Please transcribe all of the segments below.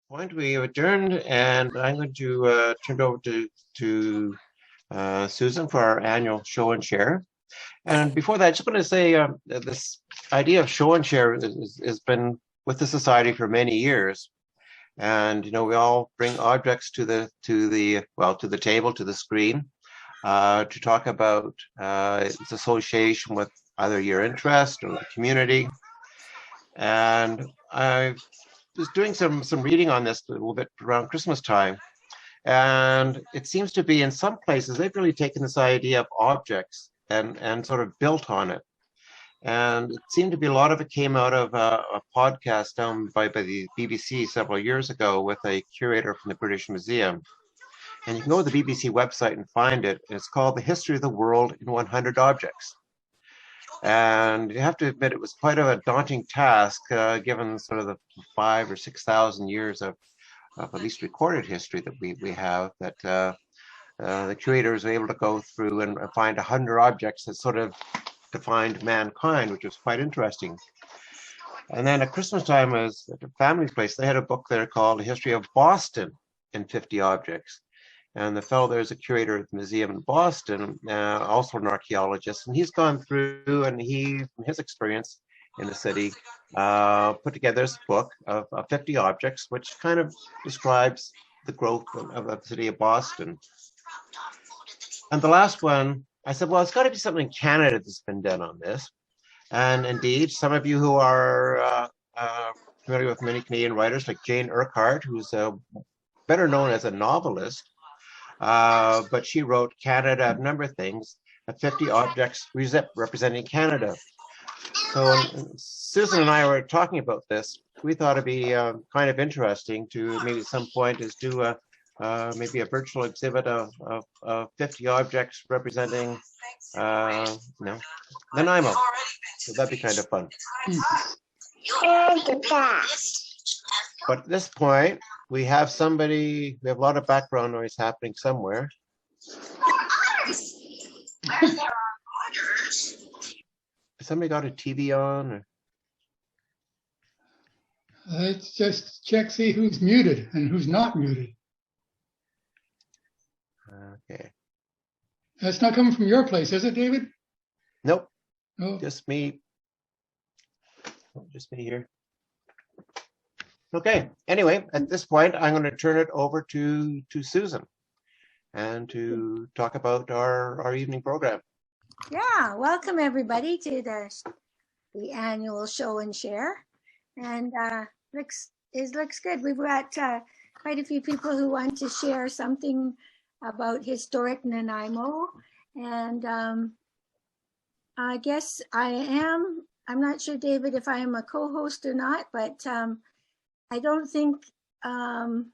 point, we adjourned, and I'm going to turn it over to Susan for our annual show and share. And before that, I just want to say that this idea of show and share has been with the society for many years. And we all bring objects to the table, to the screen, to talk about its association with either your interest or the community. And I was doing some reading on this a little bit around Christmas time. And it seems to be in some places, they've really taken this idea of objects and sort of built on it. And it seemed to be a lot of it came out of a podcast done by the BBC several years ago with a curator from the British Museum. And you can go to the BBC website and find it. It's called The History of the World in 100 Objects. And you have to admit, it was quite a daunting task, given sort of the 5,000 or 6,000 years of at least recorded history that we have, that the curators were able to go through and find 100 objects that sort of defined mankind, which was quite interesting. And then at Christmas time, as at a family's place, they had a book there called The History of Boston in 50 Objects. And the fellow there is a curator at the museum in Boston, also an archaeologist, and he's gone through, and he, from his experience in the city, put together this book of 50 objects, which kind of describes the growth of the city of Boston. And the last one, I said, well, it's got to be something in Canada that's been done on this. And indeed, some of you who are familiar with many Canadian writers, like Jane Urquhart, who's better known as a novelist, but she wrote Canada, a number of things, 50 objects representing Canada. So when Susan and I were talking about this, we thought it'd be kind of interesting to maybe at some point is do maybe a virtual exhibit of 50 objects representing Nanaimo. So that'd be kind of fun. But at this point, we have a lot of background noise happening somewhere. Somebody got a TV on? Or? Let's just see who's muted and who's not muted. Okay. That's not coming from your place, is it, David? Nope. Oh. Just me. Just me here. Okay. Anyway, at this point, I'm going to turn it over to Susan and to talk about our evening program. Yeah, welcome everybody to the annual show and share, and looks good. We've got quite a few people who want to share something about historic Nanaimo, and I guess I'm not sure, David, if I am a co-host or not, but I don't think I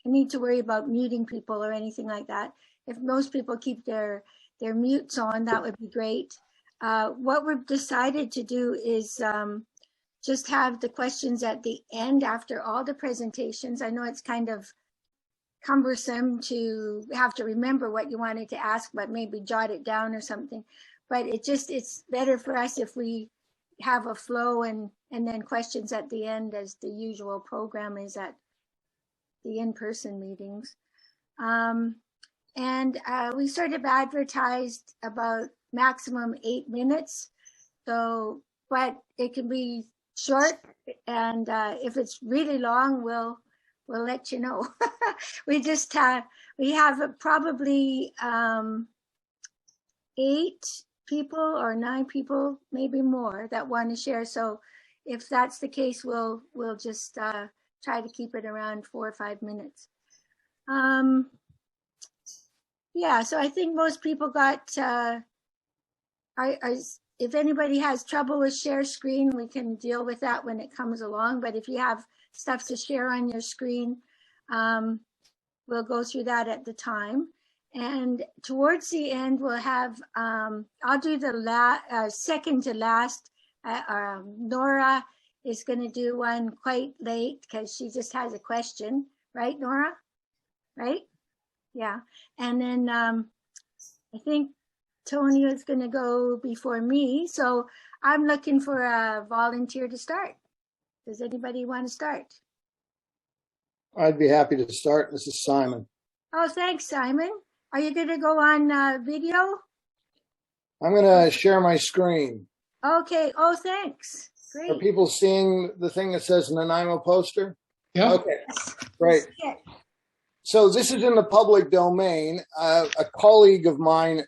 need to worry about muting people or anything like that. If most people keep their mutes on, that would be great. What we've decided to do is just have the questions at the end after all the presentations. I know it's kind of cumbersome to have to remember what you wanted to ask, but maybe jot it down or something. But it's better for us if we have a flow and then questions at the end, as the usual program is at the in-person meetings. And we sort of advertised about maximum 8 minutes. So, but it can be short, and if it's really long, we'll let you know. We have probably 8 people or 9 people, maybe more, that want to share. So if that's the case, we'll just try to keep it around 4 or 5 minutes. Yeah, so I think most people got, if anybody has trouble with share screen, we can deal with that when it comes along. But if you have stuff to share on your screen, we'll go through that at the time. And towards the end, we'll have, I'll do the second to last. Nora is going to do one quite late because she just has a question. Right, Nora? Right? Yeah. And then I think Tony is going to go before me. So I'm looking for a volunteer to start. Does anybody want to start? I'd be happy to start. This is Simon. Oh, thanks, Simon. Are you going to go on video? I'm going to share my screen. Okay. Oh, thanks. Are Great. people seeing the thing that says Nanaimo poster? Yeah. Okay, Yes. great. Yeah. So this is in the public domain. A colleague of mine,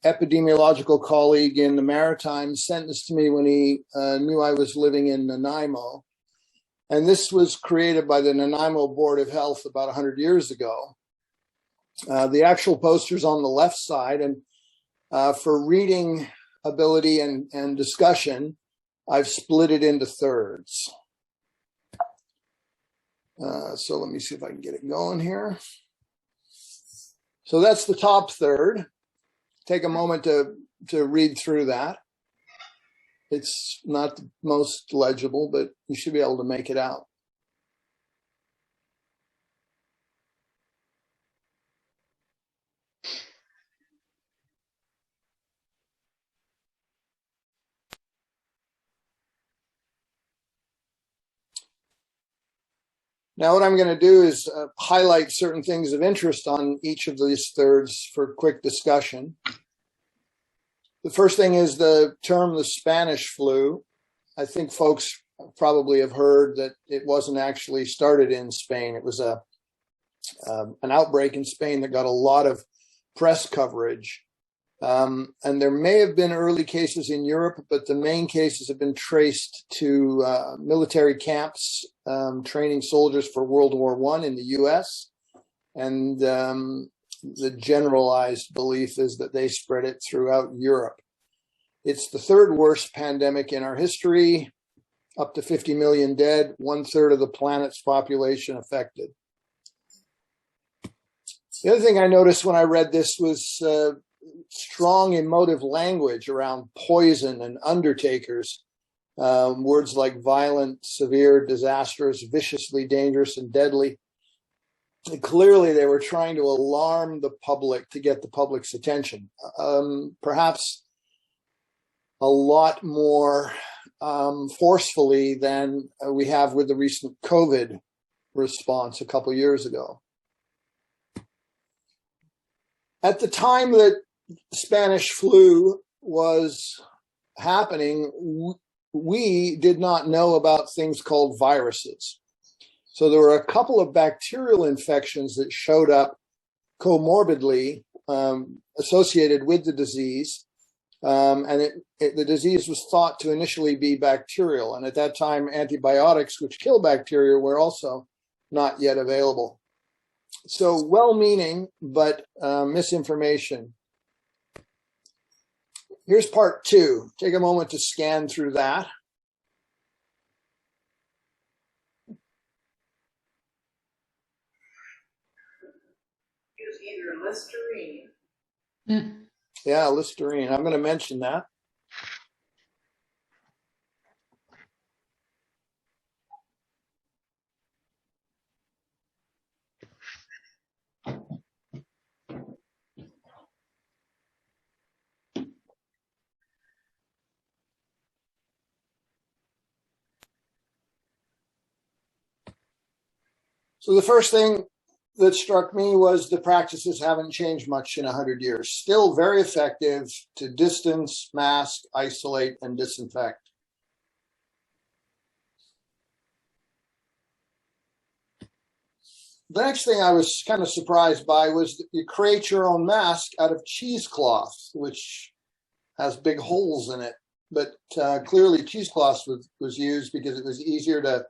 epidemiological colleague in the Maritimes, sent this to me when he knew I was living in Nanaimo. And this was created by the Nanaimo Board of Health about 100 years ago. The actual poster's on the left side, and for reading ability and discussion, I've split it into thirds. So let me see if I can get it going here. So that's the top third. Take a moment to read through that. It's not the most legible, but you should be able to make it out. Now, what I'm going to do is highlight certain things of interest on each of these thirds for quick discussion. The first thing is the term the Spanish flu. I think folks probably have heard that it wasn't actually started in Spain. It was an outbreak in Spain that got a lot of press coverage. And there may have been early cases in Europe, but the main cases have been traced to military camps training soldiers for World War I in the US. And the generalized belief is that they spread it throughout Europe. It's the third worst pandemic in our history, up to 50 million dead, 1/3 of the planet's population affected. The other thing I noticed when I read this was strong emotive language around poison and undertakers. Words like violent, severe, disastrous, viciously dangerous, and deadly. And clearly, they were trying to alarm the public to get the public's attention. Perhaps a lot more forcefully than we have with the recent COVID response a couple years ago. At the time that Spanish flu was happening, we did not know about things called viruses. So there were a couple of bacterial infections that showed up comorbidly associated with the disease. And the disease was thought to initially be bacterial. And at that time, antibiotics, which kill bacteria, were also not yet available. So well-meaning, but misinformation. Here's part two. Take a moment to scan through that. Use either Listerine. Yeah, Listerine. I'm going to mention that. So the first thing that struck me was the practices haven't changed much in 100 years. Still very effective to distance, mask, isolate, and disinfect. The next thing I was kind of surprised by was that you create your own mask out of cheesecloth, which has big holes in it. But clearly cheesecloth was used because it was easier to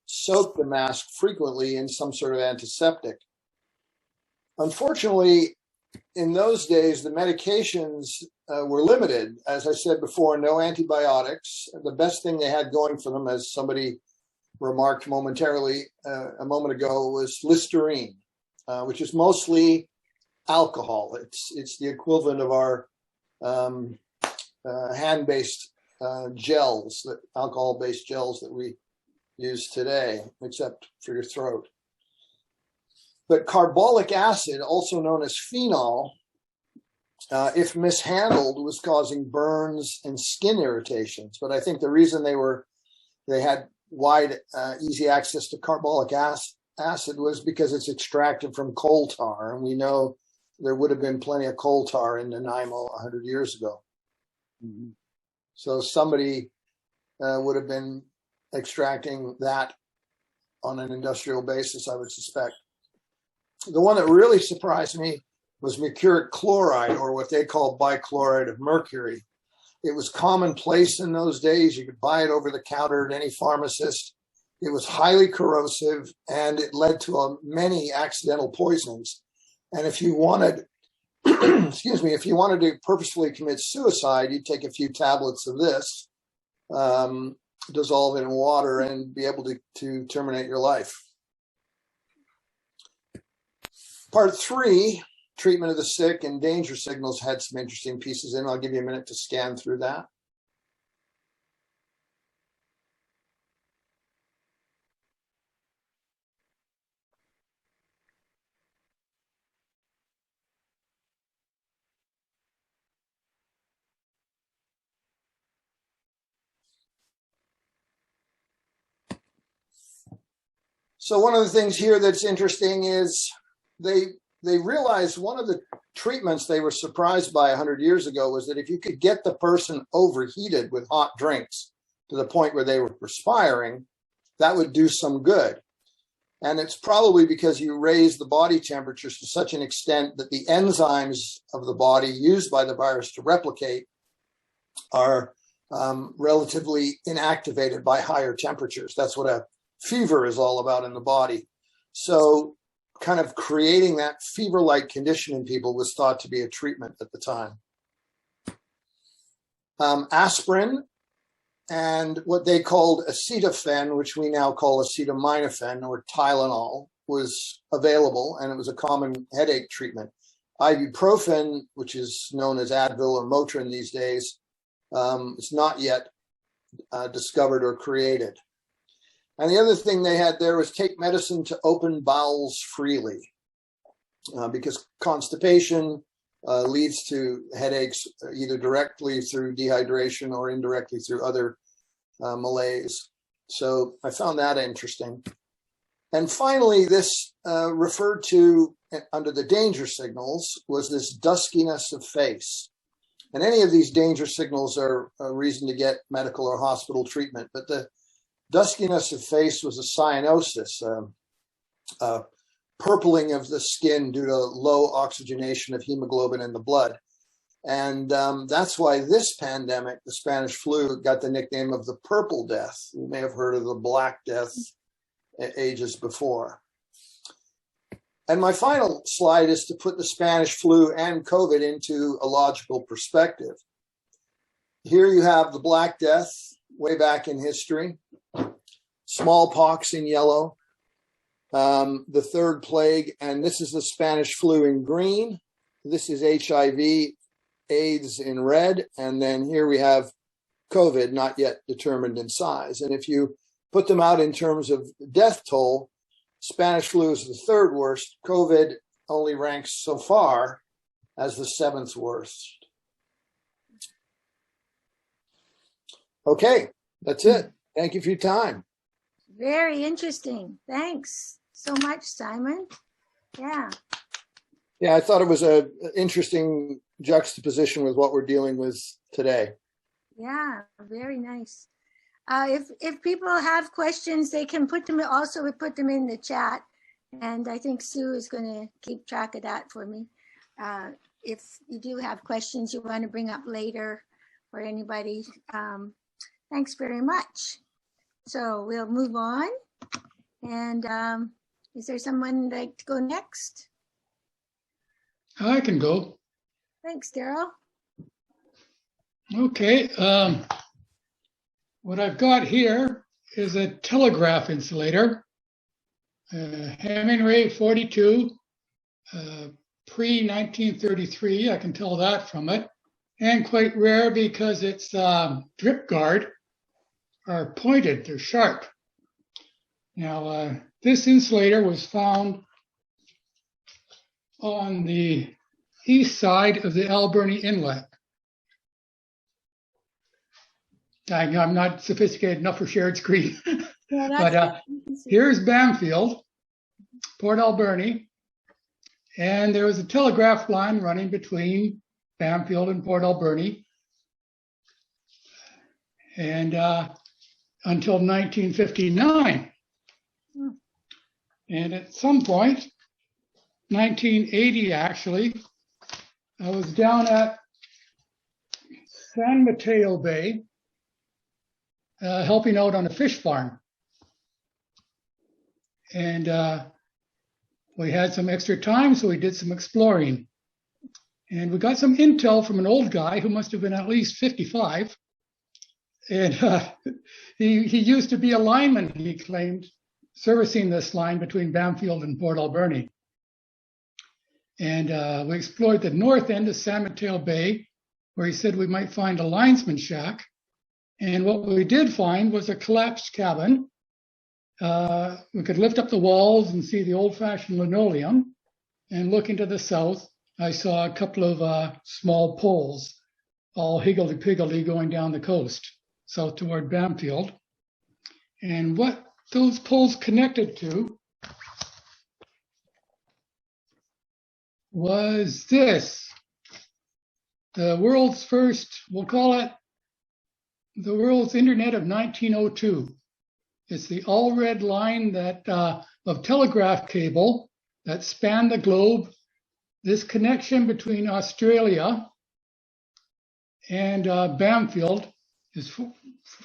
soak the mask frequently in some sort of antiseptic. Unfortunately, in those days, the medications were limited. As I said before, no antibiotics. The best thing they had going for them, as somebody remarked momentarily a moment ago, was Listerine, which is mostly alcohol. It's the equivalent of our hand-based gels, alcohol-based gels that we use today, except for your throat. But carbolic acid, also known as phenol, if mishandled, was causing burns and skin irritations. But I think the reason they had wide, easy access to carbolic acid was because it's extracted from coal tar, and we know there would have been plenty of coal tar in Nanaimo 100 years ago. So somebody would have been extracting that on an industrial basis, I would suspect. The one that really surprised me was mercuric chloride, or what they call bichloride of mercury. It was commonplace in those days. You could buy it over the counter at any pharmacist. It was highly corrosive, and it led to many accidental poisonings. And if you wanted, excuse me, if you wanted to purposefully commit suicide, you'd take a few tablets of this, dissolve it in water, and be able to terminate your life. Part 3, treatment of the sick and danger signals, had some interesting pieces in. I'll give you a minute to scan through that. So one of the things here that's interesting is they realized one of the treatments they were surprised by 100 years ago was that if you could get the person overheated with hot drinks to the point where they were perspiring, that would do some good. And it's probably because you raise the body temperatures to such an extent that the enzymes of the body used by the virus to replicate are relatively inactivated by higher temperatures. That's what a fever is all about in the body. So kind of creating that fever-like condition in people was thought to be a treatment at the time. Aspirin and what they called acetafen, which we now call acetaminophen or Tylenol, was available, and it was a common headache treatment. Ibuprofen, which is known as Advil or Motrin these days, is not yet discovered or created. And the other thing they had there was take medicine to open bowels freely, because constipation leads to headaches either directly through dehydration or indirectly through other malaise. So I found that interesting. And finally, this referred to under the danger signals was this duskiness of face. And any of these danger signals are a reason to get medical or hospital treatment. But the duskiness of face was a cyanosis, purpling of the skin due to low oxygenation of hemoglobin in the blood. And that's why this pandemic, the Spanish flu, got the nickname of the Purple Death. You may have heard of the Black Death ages before. And my final slide is to put the Spanish flu and COVID into a logical perspective. Here you have the Black Death way back in history, smallpox in yellow, the third plague, and this is the Spanish flu in green. This is HIV, AIDS in red, and then here we have COVID, not yet determined in size. And if you put them out in terms of death toll, Spanish flu is the third worst. COVID only ranks so far as the seventh worst. Okay, that's it. Thank you for your time. Very interesting. Thanks so much, Simon. Yeah. Yeah, I thought it was an interesting juxtaposition with what we're dealing with today. Yeah, very nice. If people have questions, they can put them in the chat, and I think Sue is going to keep track of that for me. If you do have questions you want to bring up later, or anybody, thanks very much. So we'll move on. And is there someone who'd like to go next? I can go. Thanks, Daryl. Okay. What I've got here is a telegraph insulator, Hemingway 42, pre-1933. I can tell that from it, and quite rare because its drip guard are pointed, they're sharp. Now, this insulator was found on the east side of the Alberni Inlet. I'm not sophisticated enough for shared screen, Yeah, but here's Bamfield, Port Alberni, and there was a telegraph line running between Bamfield and Port Alberni, and until 1959. And at some point, 1980 actually, I was down at San Mateo Bay helping out on a fish farm. And we had some extra time, so we did some exploring. And we got some intel from an old guy who must have been at least 55. And he used to be a lineman, he claimed, servicing this line between Bamfield and Port Alberni. And we explored the north end of San Mateo Bay, where he said we might find a linesman shack. And what we did find was a collapsed cabin. We could lift up the walls and see the old-fashioned linoleum. And looking to the south, I saw a couple of small poles, all higgledy-piggledy going down the coast, south toward Bamfield. And what those poles connected to was this, the world's first, we'll call it the world's internet of 1902. It's the all red line that of telegraph cable that spanned the globe. This connection between Australia and Bamfield is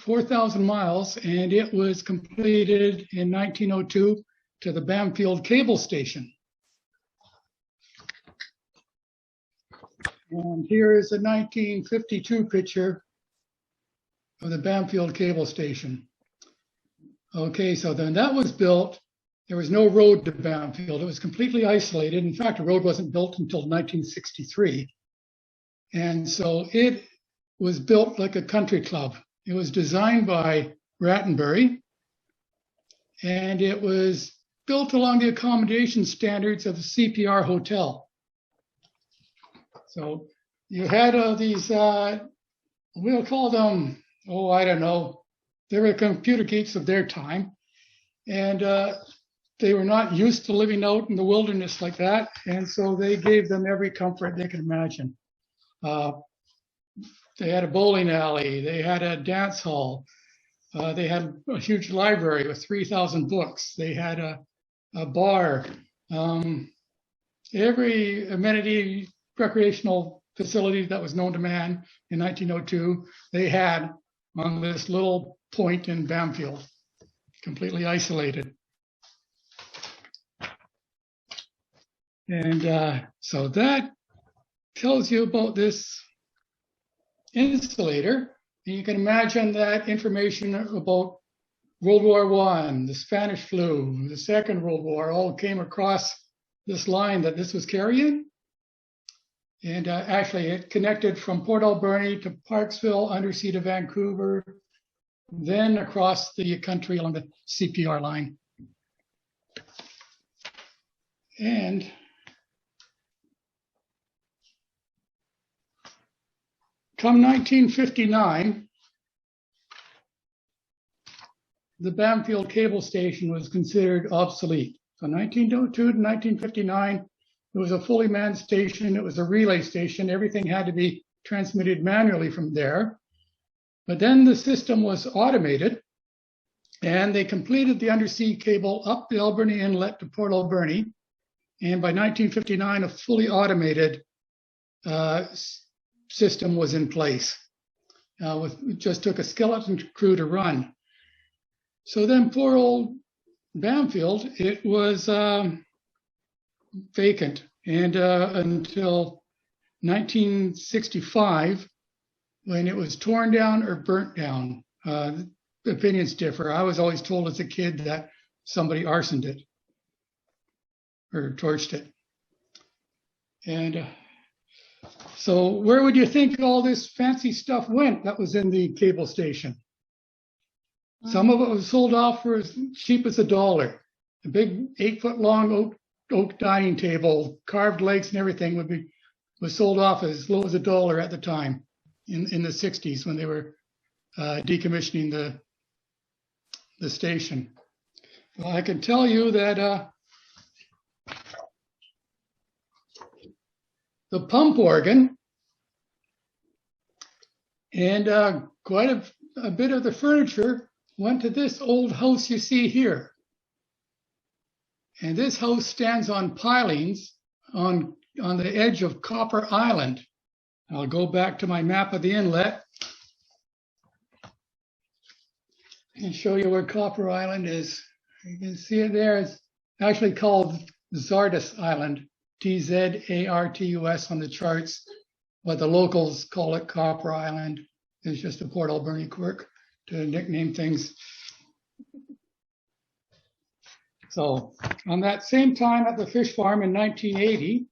4,000 miles, and it was completed in 1902 to the Bamfield cable station. And here is a 1952 picture of the Bamfield cable station. Okay, so then that was built. There was no road to Bamfield. It was completely isolated. In fact, a road wasn't built until 1963. And so it was built like a country club. It was designed by Rattenbury, and it was built along the accommodation standards of the CPR Hotel. So you had these, we'll call them, oh, I don't know, they were computer geeks of their time, and they were not used to living out in the wilderness like that, and so they gave them every comfort they could imagine. They had a bowling alley, they had a dance hall, they had a huge library with 3,000 books, they had a bar, every amenity, recreational facility that was known to man in 1902, they had on this little point in Bamfield, completely isolated. And so that tells you about this insulator. And you can imagine that information about World War I, the Spanish flu, the Second World War, all came across this line that this was carrying. And actually, it connected from Port Alberni to Parksville, undersea to Vancouver, then across the country along the CPR line. And come 1959, the Bamfield cable station was considered obsolete. So 1902 to 1959, it was a fully manned station. It was a relay station. Everything had to be transmitted manually from there. But then the system was automated, and they completed the undersea cable up the Alberni Inlet to Port Alberni. And by 1959, a fully automated system was in place. It just took a skeleton crew to run. So then poor old Bamfield, it was vacant, and until 1965, when it was torn down or burnt down. The opinions differ. I was always told as a kid that somebody arsoned it or torched it. And so where would you think all this fancy stuff went that was in the cable station? Some of it was sold off for as cheap as $1. A big 8-foot-long oak dining table, carved legs and everything was sold off as low as $1 at the time in the 60s when they were decommissioning the station. Well, I can tell you that the pump organ, and quite a bit of the furniture went to this old house you see here. And this house stands on pilings on the edge of Copper Island. I'll go back to my map of the inlet and show you where Copper Island is. You can see it there. It's actually called Zardus Island, Tzartus on the charts, but the locals call it Copper Island. It's just a Port Alberni quirk to nickname things. So on that same time at the fish farm in 1980,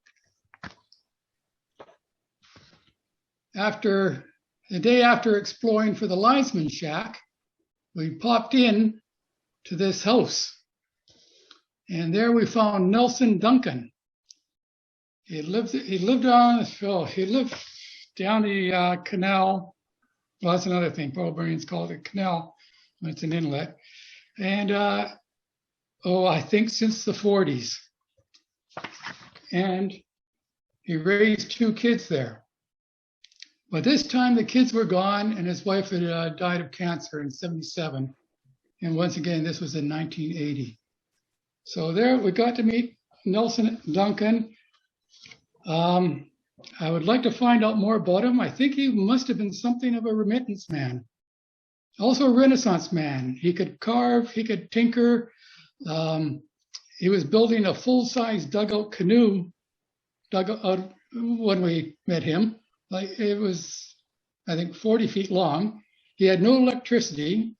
the day after exploring for the linesman shack, we popped in to this house. And there we found Nelson Duncan. He lived down the canal. Well, that's another thing. Port Albernians call it a canal when it's an inlet. And I think since the 40s. And he raised 2 kids there. But this time the kids were gone and his wife had died of cancer in 77. And once again, this was in 1980. So there we got to meet Nelson Duncan. I would like to find out more about him. I think he must have been something of a remittance man. Also a Renaissance man. He could carve, he could tinker. He was building a full-size dugout canoe when we met him. Like it was, I think, 40 feet long. He had no electricity.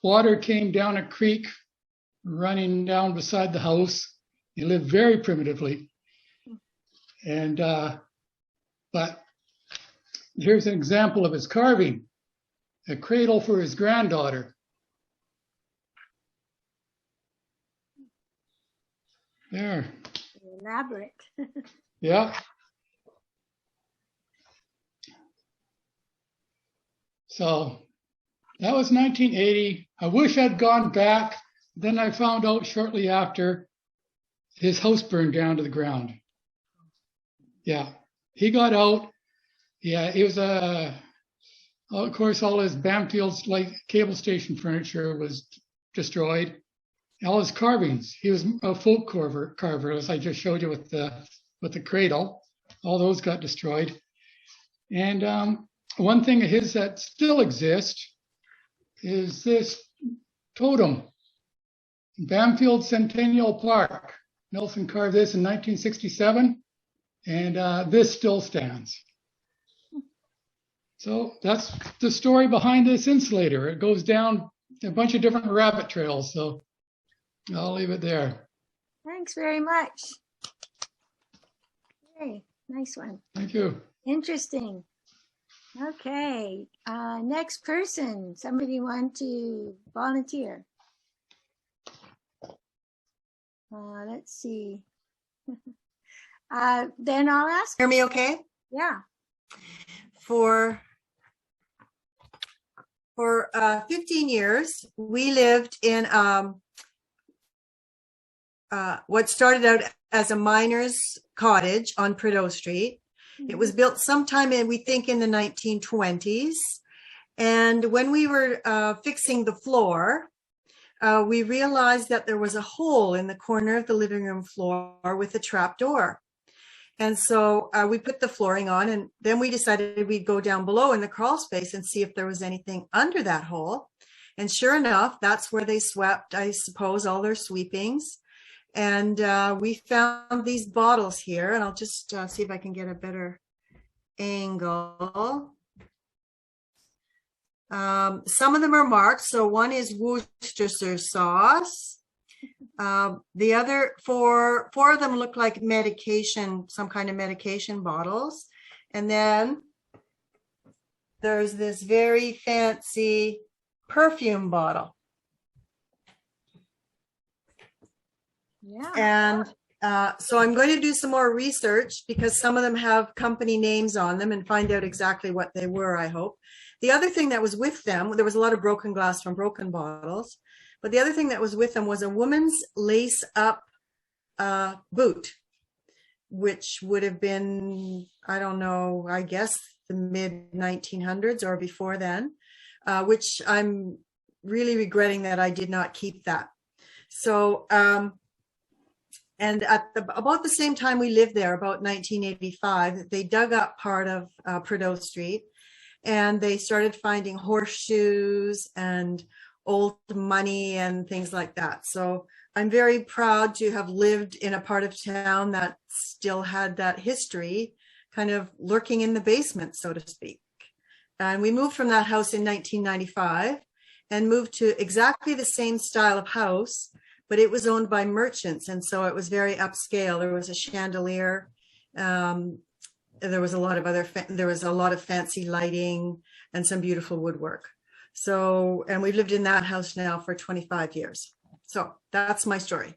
Water came down a creek running down beside the house. He lived very primitively. And, but here's an example of his carving, a cradle for his granddaughter. There. Elaborate. Yeah. So that was 1980. I wish I'd gone back. Then I found out shortly after his house burned down to the ground. Yeah, he got out. Yeah, he was of course, all his Bamfield's like cable station furniture was destroyed. All his carvings. He was a folk carver, as I just showed you with the cradle. All those got destroyed. And one thing of his that still exists is this totem, Bamfield Centennial Park. Nelson carved this in 1967, and this still stands. So that's the story behind this insulator. It goes down a bunch of different rabbit trails, so I'll leave it there. Thanks very much. Okay, nice one. Thank you. Interesting. Okay, next person. Somebody want to volunteer? Let's see. Then I'll ask. Hear me okay? Yeah. For 15 years, we lived in what started out as a miner's cottage on Prideaux Street. It was built sometime we think in the 1920s. And when we were fixing the floor, we realized that there was a hole in the corner of the living room floor with a trap door. And so we put the flooring on, and then we decided we'd go down below in the crawl space and see if there was anything under that hole. And sure enough, that's where they swept, I suppose, all their sweepings. And we found these bottles here, and I'll just see if I can get a better angle. Some of them are marked. So one is Worcestershire sauce. The other four of them look like medication, some kind of medication bottles. And then there's this very fancy perfume bottle. Yeah. And so I'm going to do some more research because some of them have company names on them and find out exactly what they were, I hope. The other thing that was with them, there was a lot of broken glass from broken bottles, but the other thing that was with them was a woman's lace up boot. which would have been, I don't know, I guess the mid 1900s or before then, which I'm really regretting that I did not keep that. So, and at about the same time we lived there, about 1985, they dug up part of Prideaux Street, and they started finding horseshoes and old money and things like that. So I'm very proud to have lived in a part of town that still had that history kind of lurking in the basement, so to speak. And we moved from that house in 1995 and moved to exactly the same style of house, but it was owned by merchants. And so it was very upscale. There was a chandelier. There was a lot of fancy lighting and some beautiful woodwork. So, and we've lived in that house now for 25 years. So that's my story.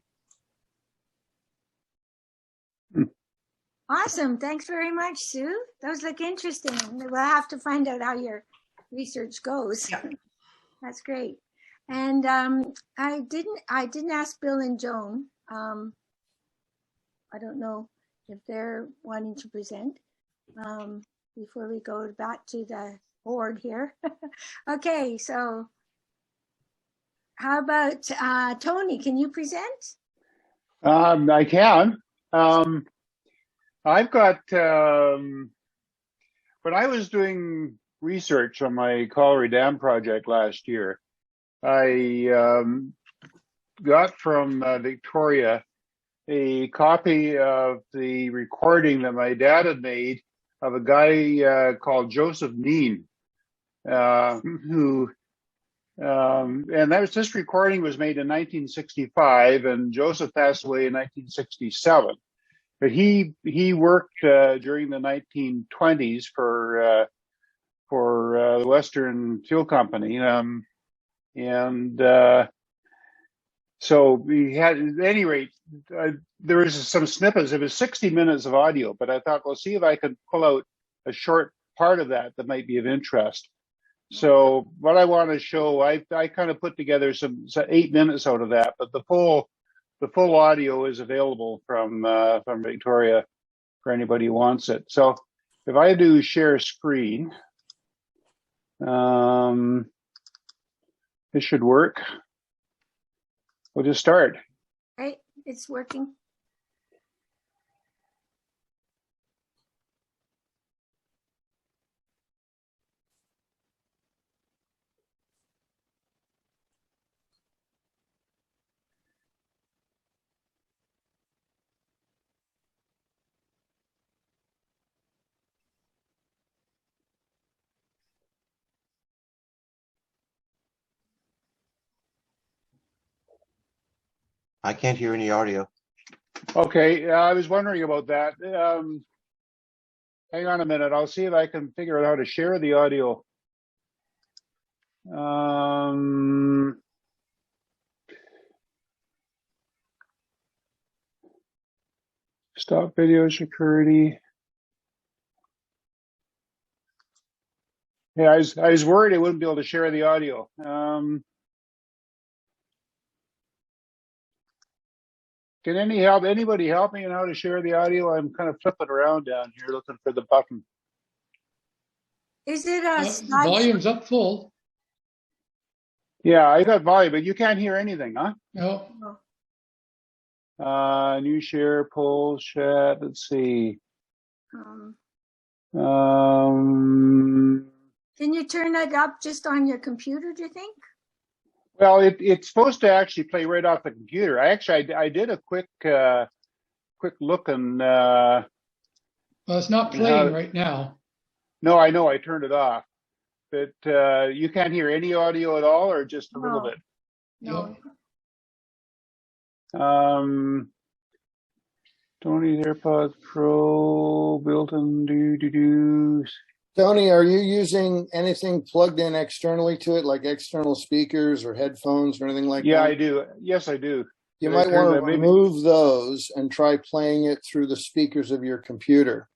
Awesome. Thanks very much, Sue. Those look interesting. We'll have to find out how your research goes. Yeah. That's great. And I didn't ask Bill and Joan. I don't know if they're wanting to present before we go back to the board here. Okay, so how about Tony? Can you present? I can. I've got, when I was doing research on my Colliery Dam project last year, I got from Victoria a copy of the recording that my dad had made of a guy called Joseph Neen, who and this recording was made in 1965, and Joseph passed away in 1967. But he worked during the 1920s for the Western Fuel Company, so we had, at any rate, there was some snippets. It was 60 minutes of audio, but I thought, well, see if I could pull out a short part of that might be of interest. So what I want to show, I kind of put together some 8 minutes out of that, but the full audio is available from Victoria for anybody who wants it. So if I do share screen, this should work. We'll just start. Right, it's working. I can't hear any audio. Okay, I was wondering about that. Hang on a minute. I'll see if I can figure out how to share the audio. Stop video security. Yeah, I was worried I wouldn't be able to share the audio. Can anybody help me on how to share the audio? I'm kind of flipping around down here looking for the button. Is it a slide? Volume's up full. Yeah, I got volume, but you can't hear anything, huh? No. New share, poll, chat. Let's see. Can you turn it up just on your computer, do you think? Well, it's supposed to actually play right off the computer. I did a quick look and. Well, it's not playing right now. No, I know. I turned it off. But you can't hear any audio at all, or just a little bit. No. Tony's AirPods Pro built-in do. Tony, are you using anything plugged in externally to it, like external speakers or headphones or anything like that? Yeah, I do. Yes, I do. You might want to remove those and try playing it through the speakers of your computer.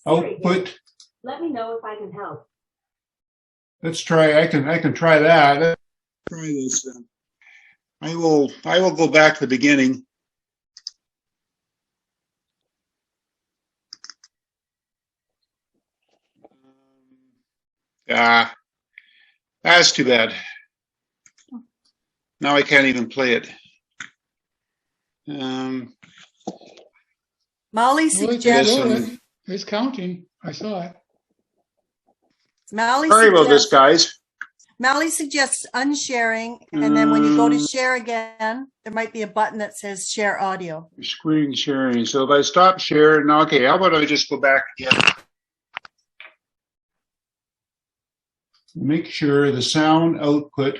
Output. Let me know if I can help. Let's try. I can try that. Let's try this. I will go back to the beginning. Yeah, that's too bad. Now I can't even play it. Molly Oh, it's suggests, rolling. It's counting. I saw it. Sorry about this, guys. Molly suggests unsharing, and then when you go to share again, there might be a button that says share audio. Screen sharing. So if I stop sharing, okay, how about I just go back again? Make sure the sound output.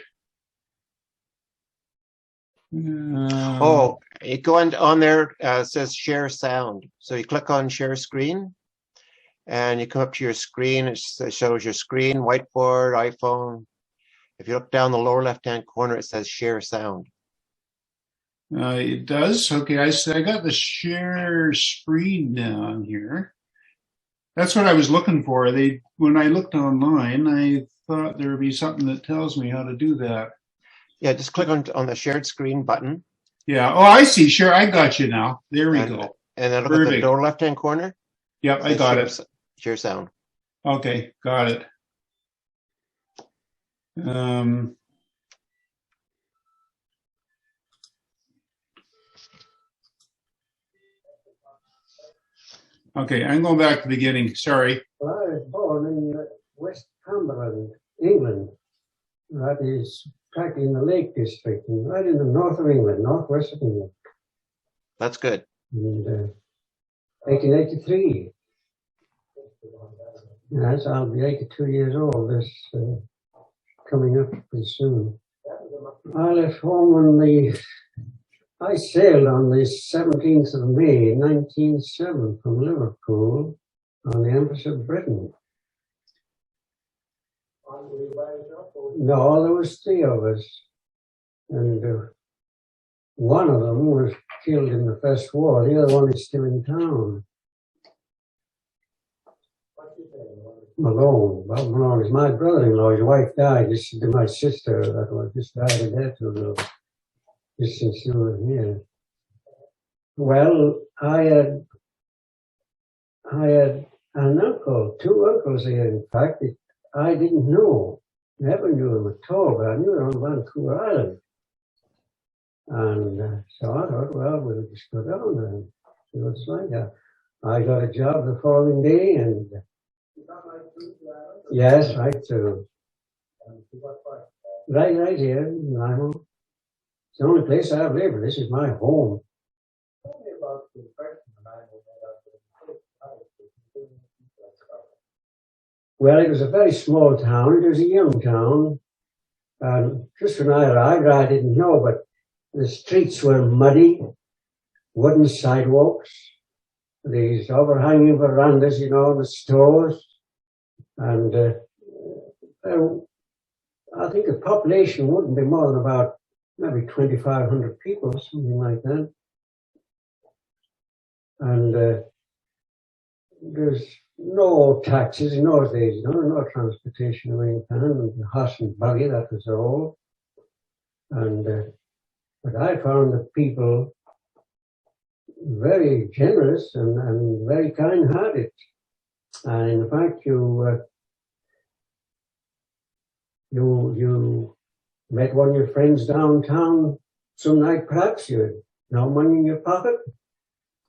Oh, you go on there, it says share sound. So you click on share screen and you come up to your screen. It shows your screen, whiteboard, iPhone. If you look down the lower left-hand corner, it says share sound. It does. Okay, I got the share screen down here. That's what I was looking for. When I looked online, I thought there would be something that tells me how to do that. Yeah, just click on the shared screen button. Yeah. Oh, I see. Sure, I got you now. There we go. And then look at the lower left-hand corner. Yep, I got it. Share sound. Okay, got it. Okay, I'm going back to the beginning. Sorry. Well, I was born in West Cumberland, England. That is practically in the Lake District, right in the north of England, northwest of England. That's good. And 1883. Yes, I'll be 82 years old this coming up pretty soon. I left home I sailed on the 17th of May, 1907 from Liverpool on the Empress of Britain. No, there was 3 of us. And one of them was killed in the First War. The other one is still in town. Malone. Bob Malone is my brother-in-law. His wife died. This is my sister that was just died a day ago. Just since you were here. Well, I had an uncle, 2 uncles here, in fact, that I didn't know. Never knew them at all, but I knew them on Vancouver Island. And so I thought, well, we'll just go down and see what's like that. I got a job the following day, and yes, right through. Right here in Limo. It's the only place I've lived. This is my home. Well, it was a very small town. It was a young town. Just when I arrived, I didn't know, but the streets were muddy, wooden sidewalks, these overhanging verandas, you know, the stores. And I think the population wouldn't be more than about maybe 2,500 people, something like that. And there's no taxis in those days, you know, no transportation of any kind. The horse and buggy, that was all. And but I found the people very generous and very kind-hearted. And in fact, you met one of your friends downtown some night, perhaps you had no money in your pocket.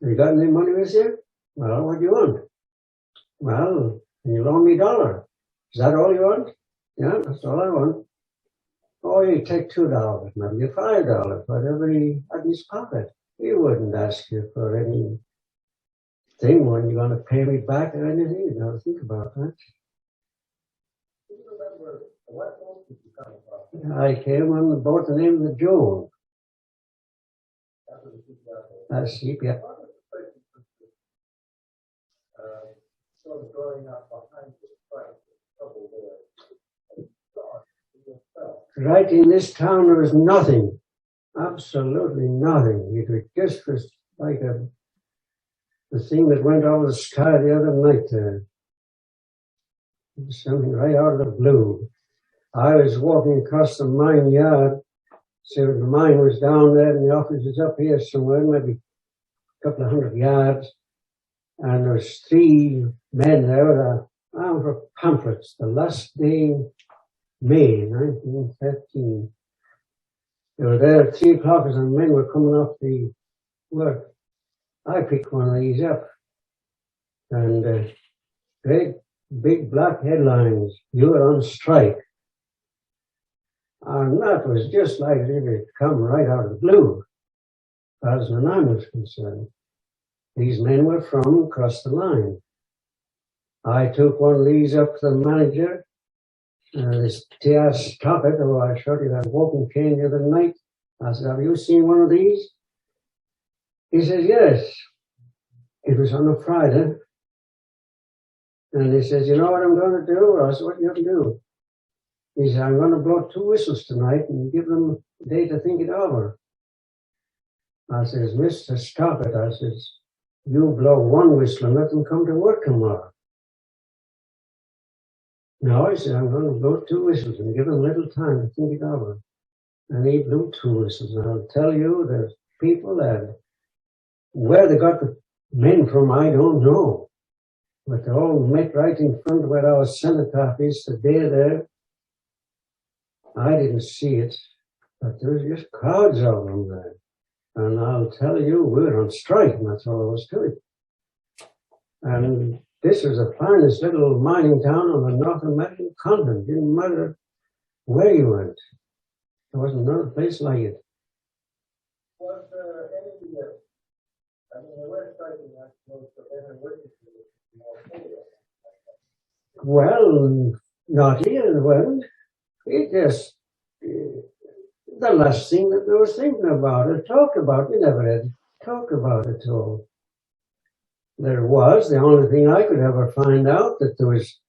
Have you got any money with you? Well, what do you want? Well, can you loan me $1? Is that all you want? Yeah, that's all I want. Oh, you take $2, maybe $5, whatever he had in his pocket. He wouldn't ask you for anything when you're going to pay me back or anything. You don't think about that. Do you remember what boat did you come from? I came on the boat named the Joan. That's sheep, yeah. Sort of growing up behind the trouble there. Right in this town, there was nothing, absolutely nothing. It just was like the thing that went over the sky the other night. It was something right out of the blue. I was walking across the mine yard So the mine was down there and the office was up here somewhere, maybe a couple of 100 yards. And there was 3 men there with a arm for pamphlets. The last day, May 1913. They were there at 3 o'clock as the men were coming off the work. I picked one of these up. And great big black headlines, "You're on strike." And that was just like it had come right out of the blue, as far as the man was concerned. These men were from across the line. I took one of these up to the manager, this T.S. Stoppett, who I showed you that walking cane the other night. I said, "Have you seen one of these?" He says, "Yes." It was on a Friday. And he says, "You know what I'm going to do?" I said, "What are you going to do?" He said, "I'm going to blow 2 whistles tonight and give them a day to think it over." I says, "Mr. Stoppett," I says, "you blow 1 whistle and let them come to work tomorrow." No, he said, "I'm going to blow 2 whistles and give them a little time to think it over." And he blew 2 whistles. And I'll tell you, there's people that, where they got the men from, I don't know. But they all met right in front of where our cenotaph is the day there. I didn't see it, but there was just crowds of them there. And I'll tell you, we were on strike, and that's all there was to it. And this was the finest little mining town on the North American continent. Didn't matter where you went. There wasn't another place like it. Was there any, I mean, they were striking, I suppose, but then there witnesses. Well, not here, it wasn't. It just, the last thing that they were thinking about or talk about, we never had talk about it at all. There was, the only thing I could ever find out that there was,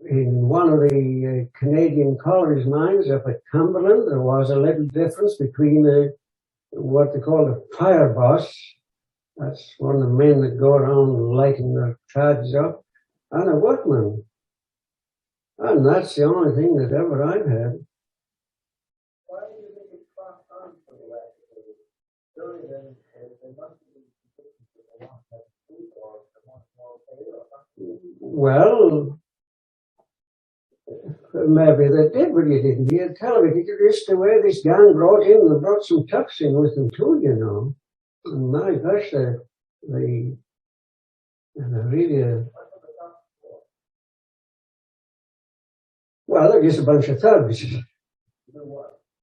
in one of the Canadian collieries mines up at Cumberland, there was a little difference between what they call a fire boss. That's one of the men that go around lighting their charges up, and a workman. And that's the only thing that ever I've had. Why do you think it's crossed on for the last days? Surely then they must be consistent with the want of sleep or the want of more pay or something. Well, maybe they did, but you didn't hear tell me. Did you just the way this gang brought in, they brought some tucks in with them too, you know. And my gosh, they really, well, they're just a bunch of thugs.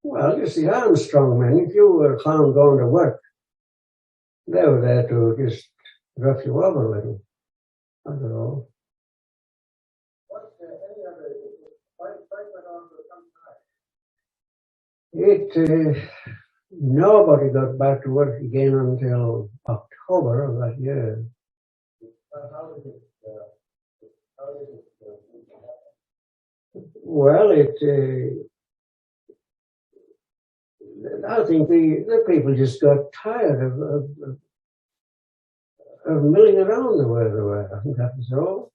Well, just the Armstrong men. If you were found going to work, they were there to just rough you up a little. That's all. What's any other, fight went on for some time? Nobody got back to work again until October of that year. How did it happen? Well, I think the people just got tired of milling around the way they were. I think that was all.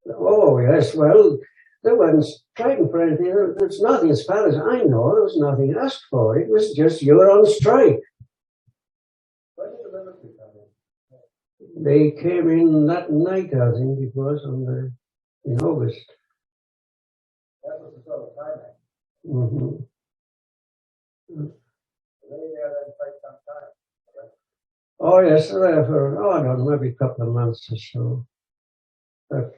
Oh, yes, well, they weren't striking for anything. There's nothing, as far as I know, there was nothing asked for. It was just you were on strike. When did the military come in? They came in that night, I think it was, in August. That was the sort of climax. Mm-hmm. They were there then quite some time. Right? Oh, yes, they were there for, I don't know, maybe a couple of months or so. But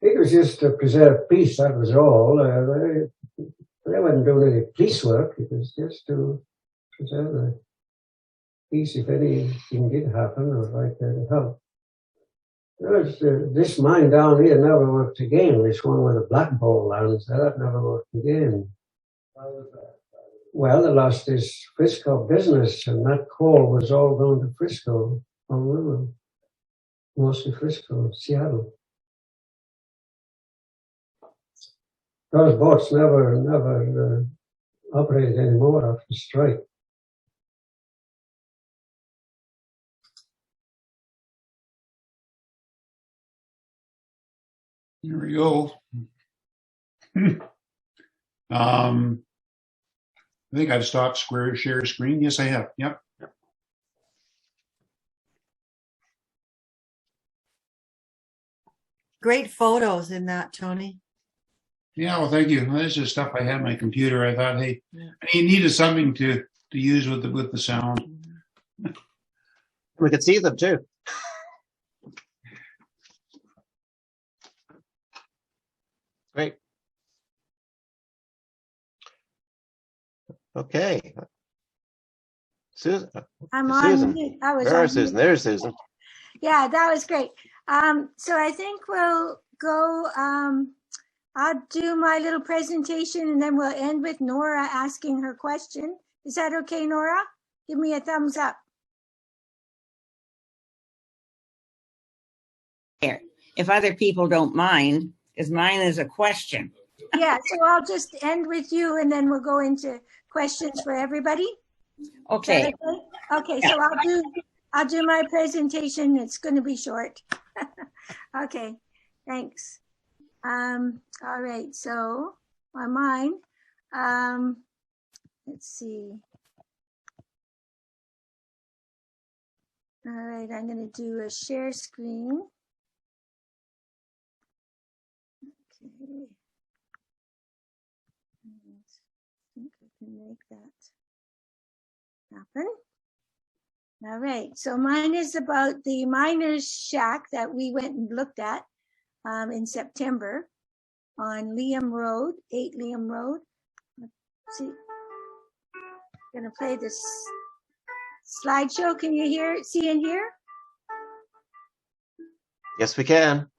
it was just to preserve peace, that was all. They weren't doing any police work. It was just to preserve the peace if anything did happen or right there to help. This mine down here never worked again. This one with the black ball lands, that never worked again. How was that? Well, they lost this Frisco business, and that coal was all going to Frisco on river. Mostly Frisco, Seattle. Those boats never operated anymore after the strike. Here we go. I think I've stopped share screen. Yes, I have. Yep. Great photos in that, Tony. Yeah, well, thank you. Well, this is stuff I had on my computer. I thought, hey, I needed something to use with the sound. We could see them too. Great. Okay. Susan. I'm Susan. on mute. I was Where on is Susan? mute. There's Susan. Yeah, that was great. So I think we'll go, I'll do my little presentation and then we'll end with Nora asking her question. Is that okay, Nora? Give me a thumbs up. Here, if other people don't mind, because mine is a question. Yeah, so I'll just end with you and then we'll go into questions for everybody. Okay. Okay, so I'll do my presentation. It's going to be short. Okay, thanks. All right, so on mine, let's see. All right, I'm going to do a share screen. Okay. I think I can make that happen. All right, so mine is about the miners' shack that we went and looked at in September on Liam Road, 8 Liam Road. Let's see, I'm gonna play this slideshow. Can you see and hear? Yes, we can.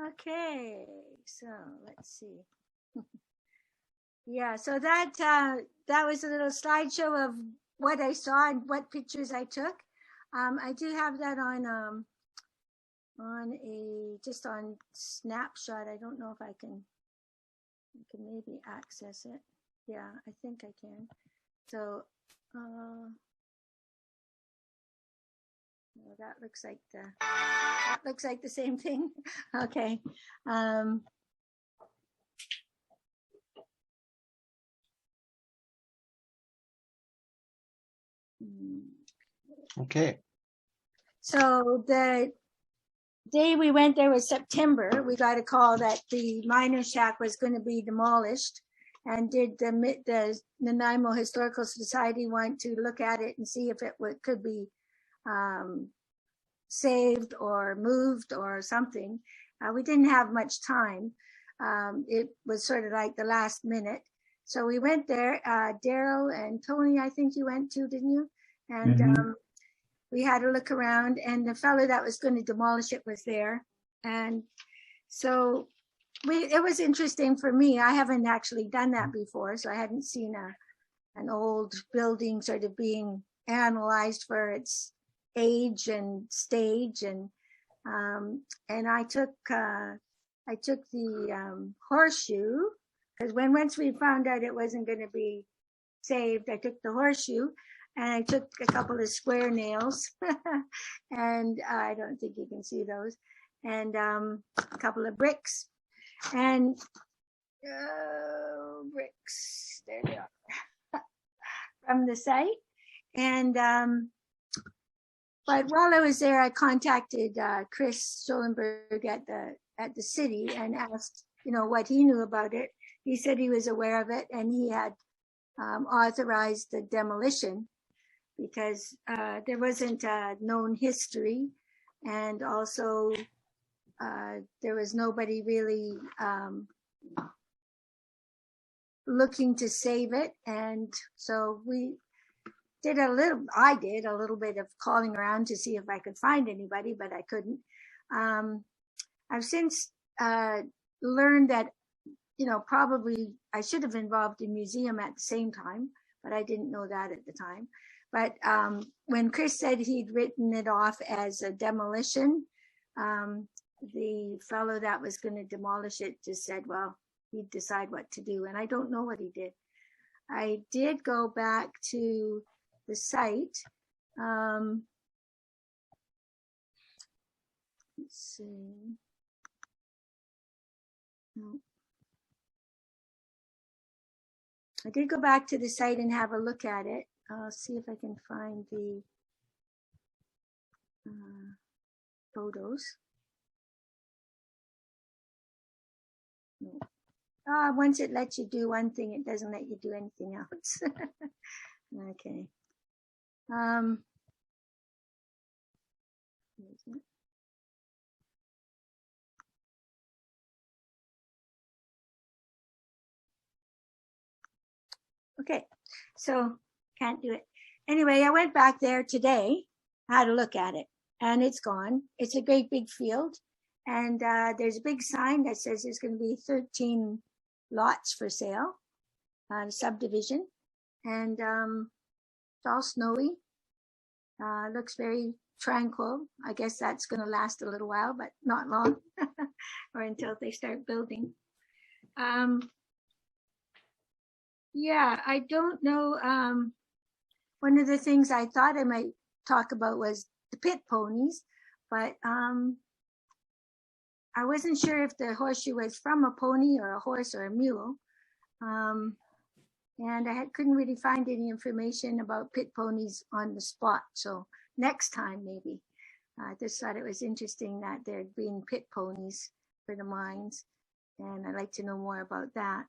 Okay, so let's see. Yeah, so that was a little slideshow of what I saw and what pictures I took. I do have that on just on Snapshot. I don't know if I can maybe access it. Yeah, I think I can. So well, that looks like the same thing. Okay. Okay. So the day we went there was September. We got a call that the miner shack was going to be demolished, and did the Nanaimo Historical Society want to look at it and see if it could be saved or moved or something. We didn't have much time. It was sort of like the last minute. So we went there. Daryl and Tony, I think you went too, didn't you? And we had a look around, and the fellow that was going to demolish it was there. And so it was interesting for me. I haven't actually done that before, so I hadn't seen an old building sort of being analyzed for its age and stage. And I took the horseshoe, Because once we found out it wasn't going to be saved, I took the horseshoe and I took a couple of square nails and I don't think you can see those, and a couple of bricks and bricks, there they are, from the site. And but while I was there, I contacted Chris Schoenberg at the city and asked, what he knew about it. He said he was aware of it and he had authorized the demolition because there wasn't a known history, and also there was nobody really looking to save it. And so I did a little bit of calling around to see if I could find anybody, but I couldn't. I've since learned that, probably I should have involved the museum at the same time, but I didn't know that at the time. But when Chris said he'd written it off as a demolition, the fellow that was going to demolish it just said, well, he'd decide what to do. And I don't know what he did. I did go back to the site. Let's see. No. I did go back to the site and have a look at it. I'll see if I can find the photos. No. Once it lets you do one thing, it doesn't let you do anything else. Okay. Okay, so can't do it. Anyway, I went back there today, had a look at it, and it's gone. It's a great big field, and there's a big sign that says there's going to be 13 lots for sale, subdivision, and it's all snowy. Looks very tranquil. I guess that's going to last a little while, but not long, or until they start building. Yeah, I don't know. One of the things I thought I might talk about was the pit ponies, but I wasn't sure if the horseshoe was from a pony or a horse or a mule. And I couldn't really find any information about pit ponies on the spot. So next time, maybe. I just thought it was interesting that there'd been pit ponies for the mines, and I'd like to know more about that.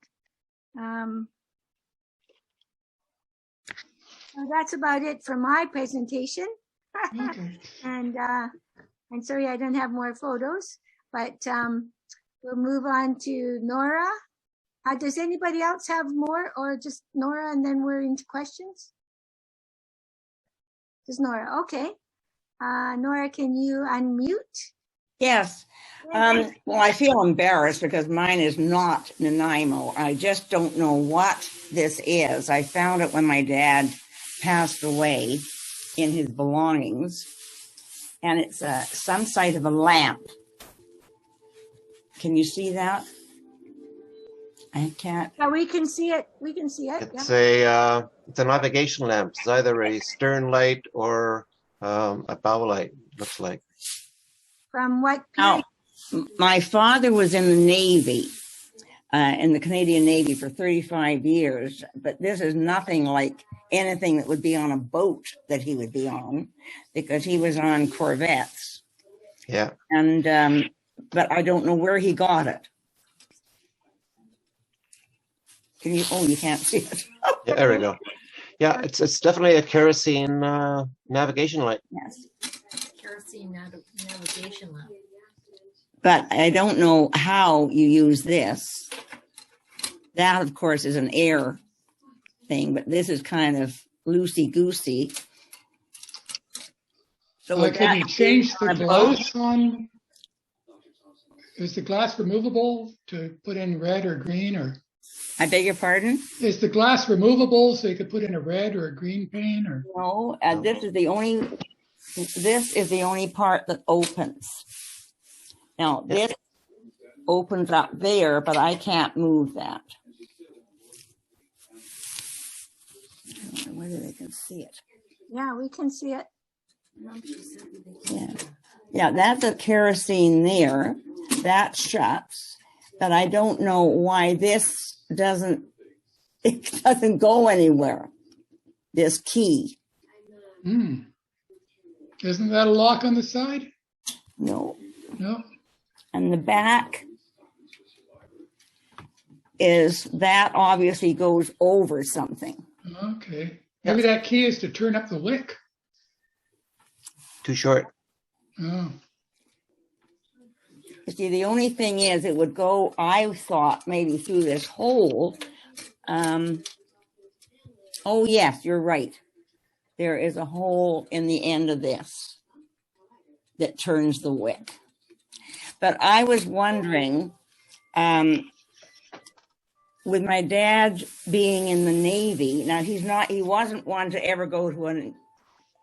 So that's about it for my presentation. Okay. And I'm sorry I don't have more photos, but we'll move on to Nora. Does anybody else have more, or just Nora and then we're into questions? Just Nora, okay. Nora, can you unmute? Yes. Well, I feel embarrassed because mine is not Nanaimo. I just don't know what this is. I found it when my dad passed away in his belongings, and it's some site of a lamp. Can you see that? I can't. Yeah, we can see it. We can see it. It's Yeah. it's a navigation lamp. It's either a stern light or a bow light, looks like. From what Oh, period? my father was in the Navy, in the Canadian Navy for 35 years, but this is nothing like anything that would be on a boat that he would be on, because he was on corvettes. Yeah. And, but I don't know where he got it. Can you, oh, you can't see it. Yeah, there we go. Yeah, it's definitely a kerosene navigation light. Yes. Kerosene navigation lamp. But I don't know how you use this. That, of course, is an air thing, but this is kind of loosey-goosey. So Can you change the glass on? Is the glass removable to put in red or green, or? I beg your pardon? Is the glass removable so you could put in a red or a green pane, or? No, this is the only part that opens. Now, this opens up there, but I can't move that. whether they can see it. Yeah, we can see it. Yeah. Yeah, that's a kerosene there. That shuts. But I don't know why this doesn't, it doesn't go anywhere. This key. Hmm. Isn't that a lock on the side? No. No. And the back is that obviously goes over something. Okay. Maybe that key is to turn up the wick. Too short. Oh. You see, the only thing is it would go, I thought, maybe through this hole. Oh, yes, you're right. There is a hole in the end of this that turns the wick. But I was wondering, with my dad being in the Navy, now he wasn't one to ever go to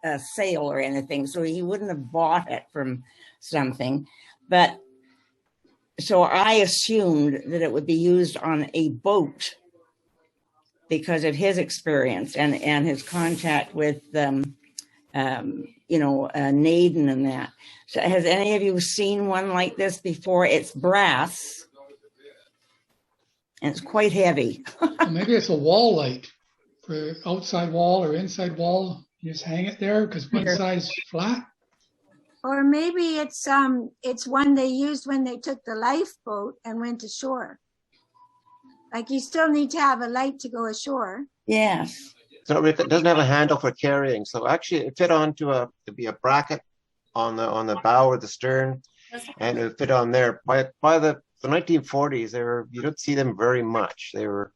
a sale or anything, so he wouldn't have bought it from something. But so I assumed that it would be used on a boat because of his experience and his contact with, Naden and that. So has any of you seen one like this before? It's brass and it's quite heavy. Well, maybe it's a wall light for outside wall or inside wall. You just hang it there because one side's flat. Or maybe it's one they used when they took the lifeboat and went ashore. Like you still need to have a light to go ashore. Yes. So it doesn't have a handle for carrying. So actually it fit onto it'd be a bracket on the bow or the stern, and it would fit on there. By the 1940s, you don't see them very much. They were,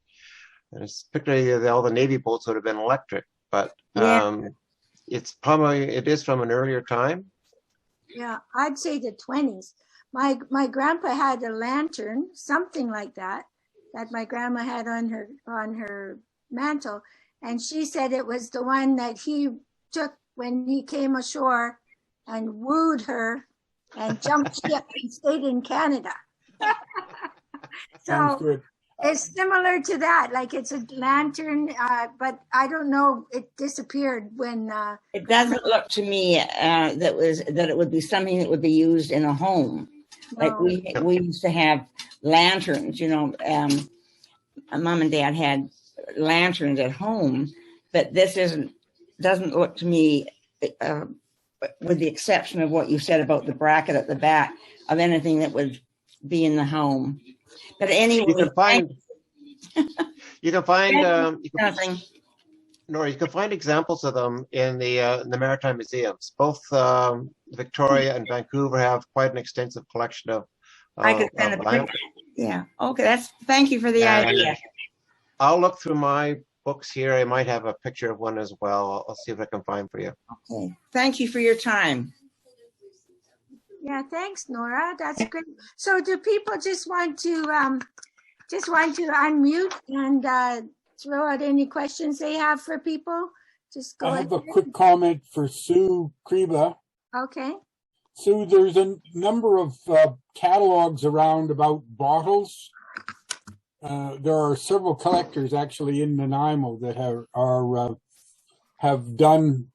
particularly all the Navy boats would have been electric, but it is from an earlier time. Yeah, I'd say the 20s. My grandpa had a lantern, something like that my grandma had on her mantle, and she said it was the one that he took when he came ashore and wooed her and jumped ship and stayed in Canada. So it's similar to that, like it's a lantern, but I don't know, it disappeared when it doesn't look to me that it would be something that would be used in a home. Like we used to have lanterns, Mom and Dad had lanterns at home, but this doesn't look to me, with the exception of what you said about the bracket at the back, of anything that would be in the home. But anyway, you can find examples of them in the Maritime Museums. Both Victoria and Vancouver have quite an extensive collection of. I could send a picture. Yeah. Okay. Thank you for the idea. I'll look through my books here. I might have a picture of one as well. I'll see if I can find for you. Okay. Thank you for your time. Yeah, thanks, Nora. That's great. So do people just want to unmute and throw out any questions they have for people? Just go ahead. I have a quick comment for Sue Kriba. Okay. Sue, there's a number of catalogs around about bottles. There are several collectors actually in Nanaimo that have done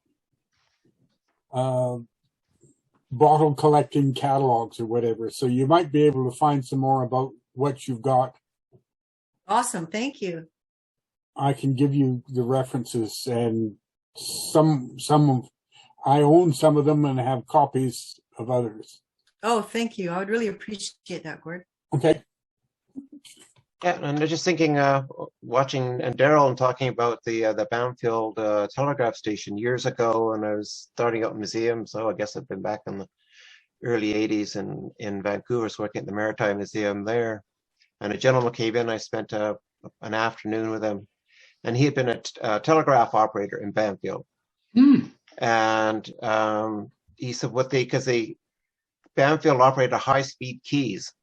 bottle collecting catalogs or whatever. So you might be able to find some more about what you've got. Awesome. Thank you. I can give you the references, and I own some of them and have copies of others. Oh, thank you. I would really appreciate that, Gord. Okay. Yeah, and I'm just thinking, watching and Daryl and talking about the Banfield telegraph station years ago, and I was starting out in museums. So I guess I've been back in the early '80s in Vancouver, so working at the Maritime Museum there. And a gentleman came in. I spent an afternoon with him, and he had been a telegraph operator in Banfield. And he said because the Banfield operated high-speed keys.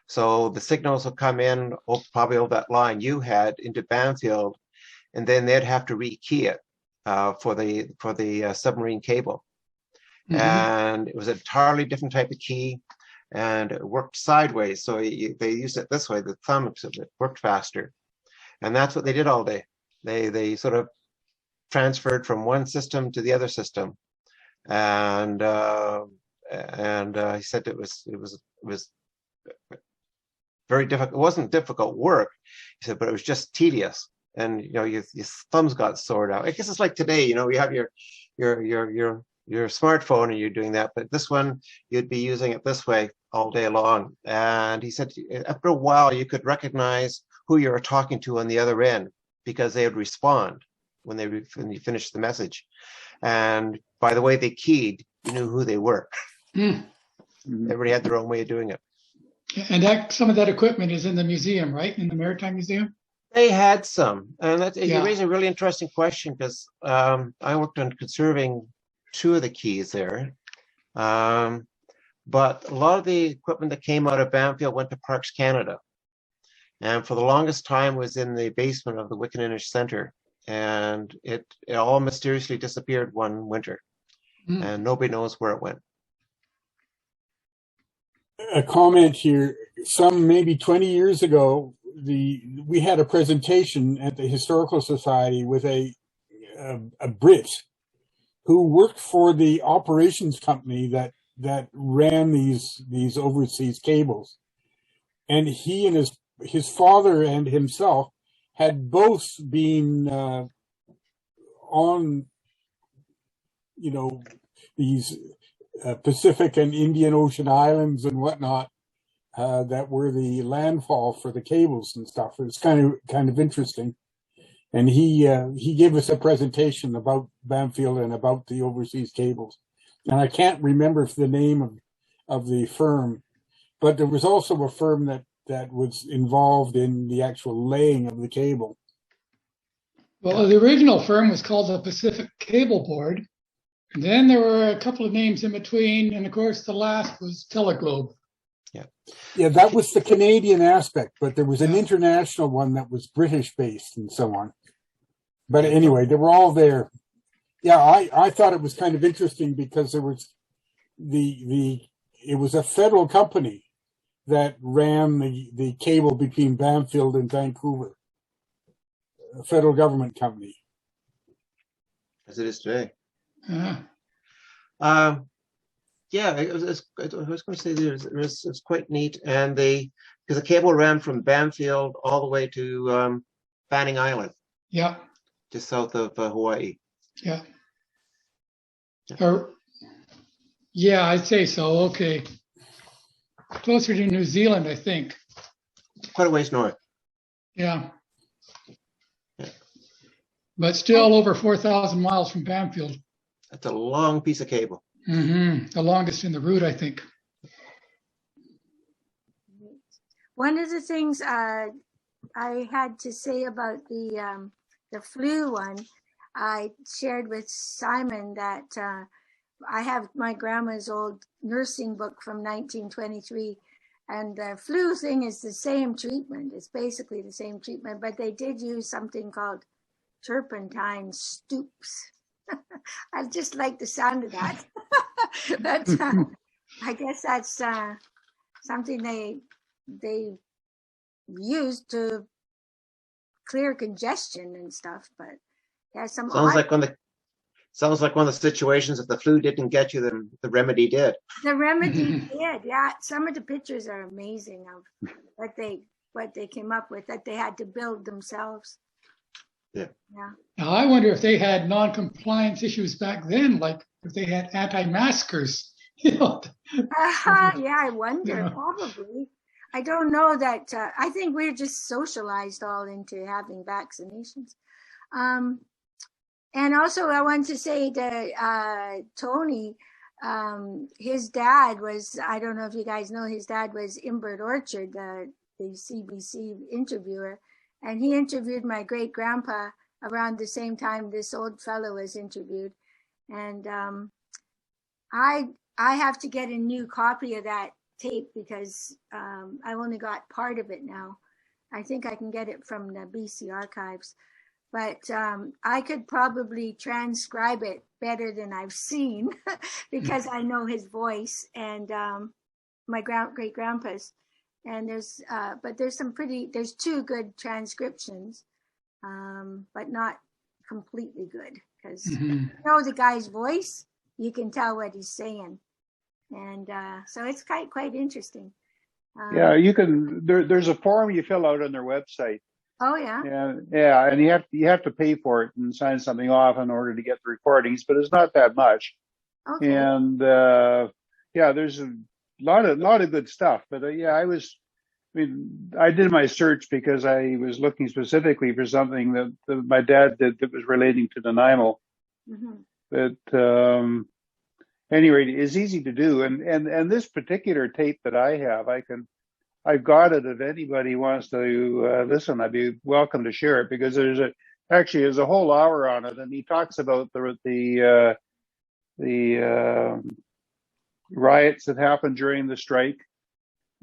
So the signals will come in probably over that line you had into Banfield, and then they'd have to rekey it for the submarine cable. And it was an entirely different type of key, and it worked sideways. So they used it this way, the thumb, so it worked faster. And that's what they did all day. They sort of transferred from one system to the other system, and he said it was very difficult. It wasn't difficult work, he said, but it was just tedious, and your thumbs got sore out. I guess it's like today, you have your smartphone and you're doing that, but this one you'd be using it this way all day long. And he said after a while you could recognize who you were talking to on the other end because they would respond when you finished the message, and by the way they keyed, you knew who they were. Everybody had their own way of doing it. And some of that equipment is in the museum, right? In the Maritime Museum? They had some, and you raise a really interesting question, because I worked on conserving 2 of the keys there, but a lot of the equipment that came out of Bamfield went to Parks Canada, and for the longest time was in the basement of the Wickaninnish Center, and it all mysteriously disappeared one winter, and nobody knows where it went. A comment here, maybe 20 years ago, we had a presentation at the Historical Society with a Brit who worked for the operations company that ran these overseas cables, and he and his father and himself had both been on these Pacific and Indian Ocean islands and whatnot that were the landfall for the cables and stuff. It was kind of interesting, and he gave us a presentation about Bamfield and about the overseas cables. And I can't remember the name of the firm, but there was also a firm that was involved in the actual laying of the cable. Well, the original firm was called the Pacific Cable Board. And then there were a couple of names in between, and of course the last was Teleglobe. Yeah, that was the Canadian aspect, but there was an international one that was British based and so on. But anyway, they were all there. Yeah, I thought it was kind of interesting because there was it was a federal company that ran the cable between Bamfield and Vancouver, a federal government company. As it is today. Uh-huh. Yeah, I was going to say it's quite neat, and because the cable ran from Bamfield all the way to Fanning Island. Yeah. Just south of Hawaii. Yeah. Yeah, I'd say so. Okay. Closer to New Zealand, I think. Quite a ways north. Yeah. But still over 4,000 miles from Bamfield. That's a long piece of cable. The longest in the route, I think. One of the things I had to say about the flu one, I shared with Simon that I have my grandma's old nursing book from 1923, and the flu thing is the same treatment. It's basically the same treatment, but they did use something called turpentine stoops. I just like the sound of that. But I guess that's something they used to clear congestion and stuff. But yeah, sounds like one of the situations. If the flu didn't get you, then the remedy did. The remedy did. Yeah, some of the pictures are amazing of what they came up with that they had to build themselves. Yeah. Now, I wonder if they had non-compliance issues back then, like if they had anti-maskers. Yeah, I wonder, probably. I don't know that. I think we're just socialized all into having vaccinations. And also, I want to say to Tony, his dad was, I don't know if you guys know, his dad was Imbert Orchard, the CBC interviewer. And he interviewed my great grandpa around the same time this old fellow was interviewed. And I have to get a new copy of that tape because I've only got part of it now. I think I can get it from the BC archives. But I could probably transcribe it better than I've seen because I know his voice and my great grandpa's. And there's two good transcriptions, but not completely good because Mhm. you know the guy's voice, you can tell what he's saying, and so it's quite interesting. Yeah, you can. There's a form you fill out on their website. Oh yeah. Yeah, and you have to pay for it and sign something off in order to get the recordings, but it's not that much. Okay. And yeah, there's a lot of good stuff. But yeah, I did my search because I was looking specifically for something that my dad did that was relating to Nanaimo. Mm-hmm. But any rate, it's easy to do. And this particular tape that I have, I've got it. If anybody wants to listen, I'd be welcome to share it because there's a whole hour on it, and he talks about the riots that happened during the strike,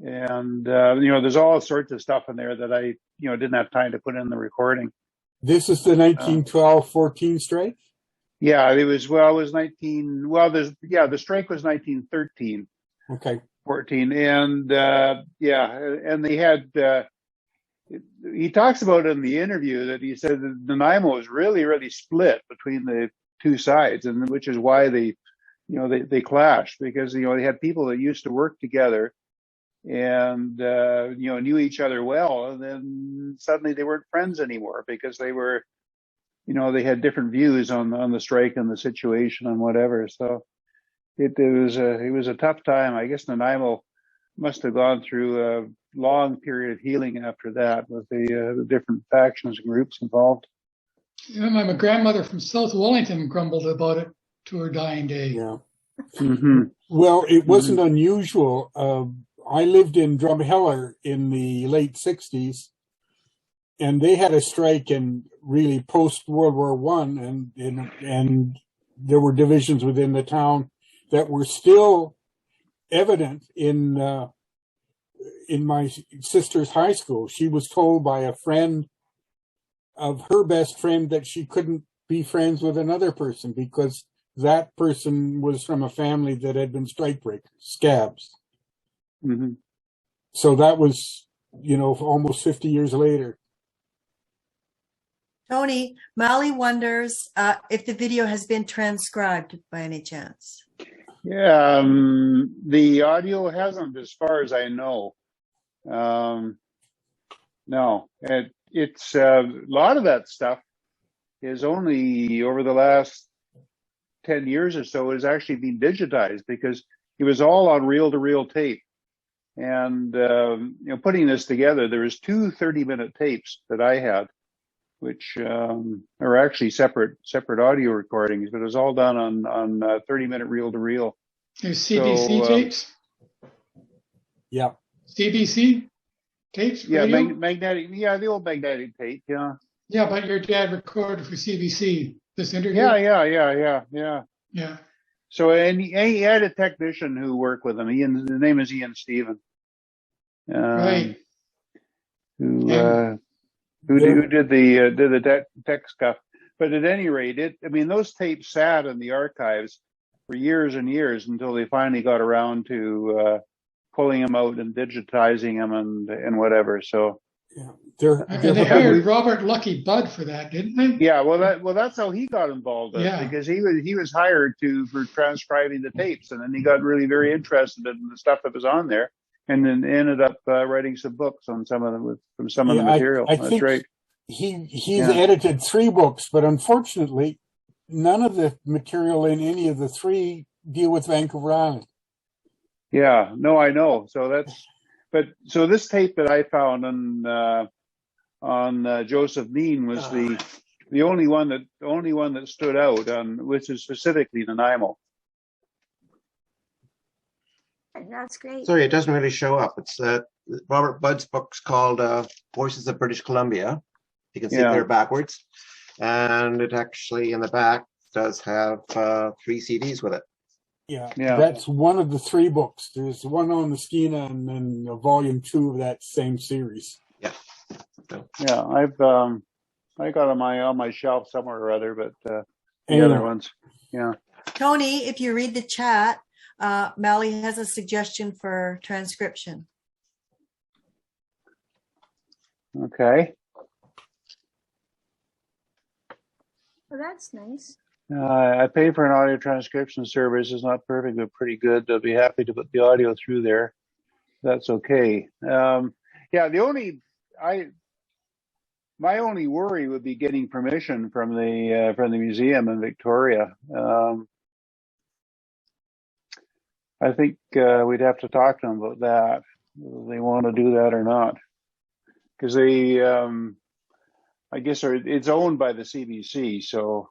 and there's all sorts of stuff in there that I didn't have time to put in the recording. This is the 1912-14 strike? Yeah, it was 19. Well, the strike was 1913. Okay. 14, and and they had. He talks about in the interview that he said that Nanaimo was really, really split between the two sides, and which is why they clashed because they had people that used to work together and knew each other well, and then suddenly they weren't friends anymore because they were, they had different views on the strike and the situation and whatever. So. It was a tough time. I guess Nanaimo must have gone through a long period of healing after that with the different factions and groups involved. Yeah, my grandmother from South Wellington grumbled about it to her dying day. Yeah. Mm-hmm. Well, it wasn't unusual. I lived in Drumheller in the late 60s, and they had a strike in really post World War I, and there were divisions within the town that were still evident in my sister's high school. She was told by a friend of her best friend that she couldn't be friends with another person because that person was from a family that had been strikebreakers, scabs. Mm-hmm. So that was, almost 50 years later. Tony, Molly wonders if the video has been transcribed by any chance. Yeah, the audio hasn't, as far as I know. No, it's a lot of that stuff is only over the last 10 years or so has actually been digitized because it was all on reel-to-reel tape. And putting this together, there was 2 30-minute tapes that I had, which are actually separate audio recordings, but it was all done on 30-minute reel-to-reel. There's CBC tapes? Yeah. CBC tapes? Yeah, radio? magnetic. Yeah, the old magnetic tape. Yeah. Yeah, but your dad recorded for CBC this interview? Yeah. Yeah. So, and he had a technician who worked with him. The name is Ian Stephen. Right. Who did the tech stuff. But at any rate, those tapes sat in the archives for years and years until they finally got around to pulling them out and digitizing them and whatever. So yeah, they hired Robert Lucky Budd for that, didn't they? Yeah, well, that's how he got involved. Because he was hired for transcribing the tapes, and then he got really very interested in the stuff that was on there, and then ended up writing some books on some of them from some of the material. I That's think right. He's edited 3 books, but unfortunately, none of the material in any of the 3 deal with Vancouver Island. Yeah, no, I know. So this tape that I found on Joseph Mean was the only one that stood out on, which is specifically Nanaimo. That's great. Sorry, it doesn't really show up. It's Robert Budd's book's called Voices of British Columbia. You can see it there backwards. And it actually, in the back, does have 3 CDs with it. Yeah, that's one of the 3 books. There's one on the Skeena and then a volume 2 of that same series. Yeah. Yeah, I got on my shelf somewhere or other, but the other ones, yeah. Tony, if you read the chat, Mally has a suggestion for transcription. Okay. Well, that's nice. I pay for an audio transcription service. It's not perfect, but pretty good. I'll be happy to put the audio through there. That's okay. Yeah, my only worry would be getting permission from the museum in Victoria. I think we'd have to talk to them about that, whether they want to do that or not, because they, I guess, it's owned by the CBC, so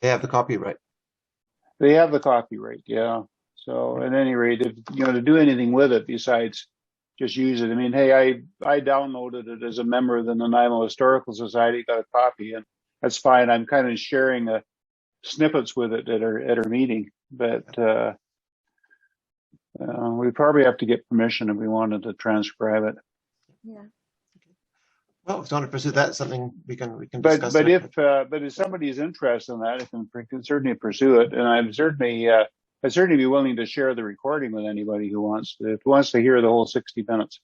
They have the copyright. they have the copyright. Yeah. So at any rate, if to do anything with it besides just use it. I mean, hey, I downloaded it as a member of the Nanaimo Historical Society, got a copy, and that's fine. I'm kind of sharing snippets with it at our meeting, but we probably have to get permission if we wanted to transcribe it. Yeah. Well, if you want to pursue that, something we can But discuss. if somebody is interested in that, I can certainly pursue it, and I'd certainly be willing to share the recording with anybody who wants to hear the whole 60 minutes.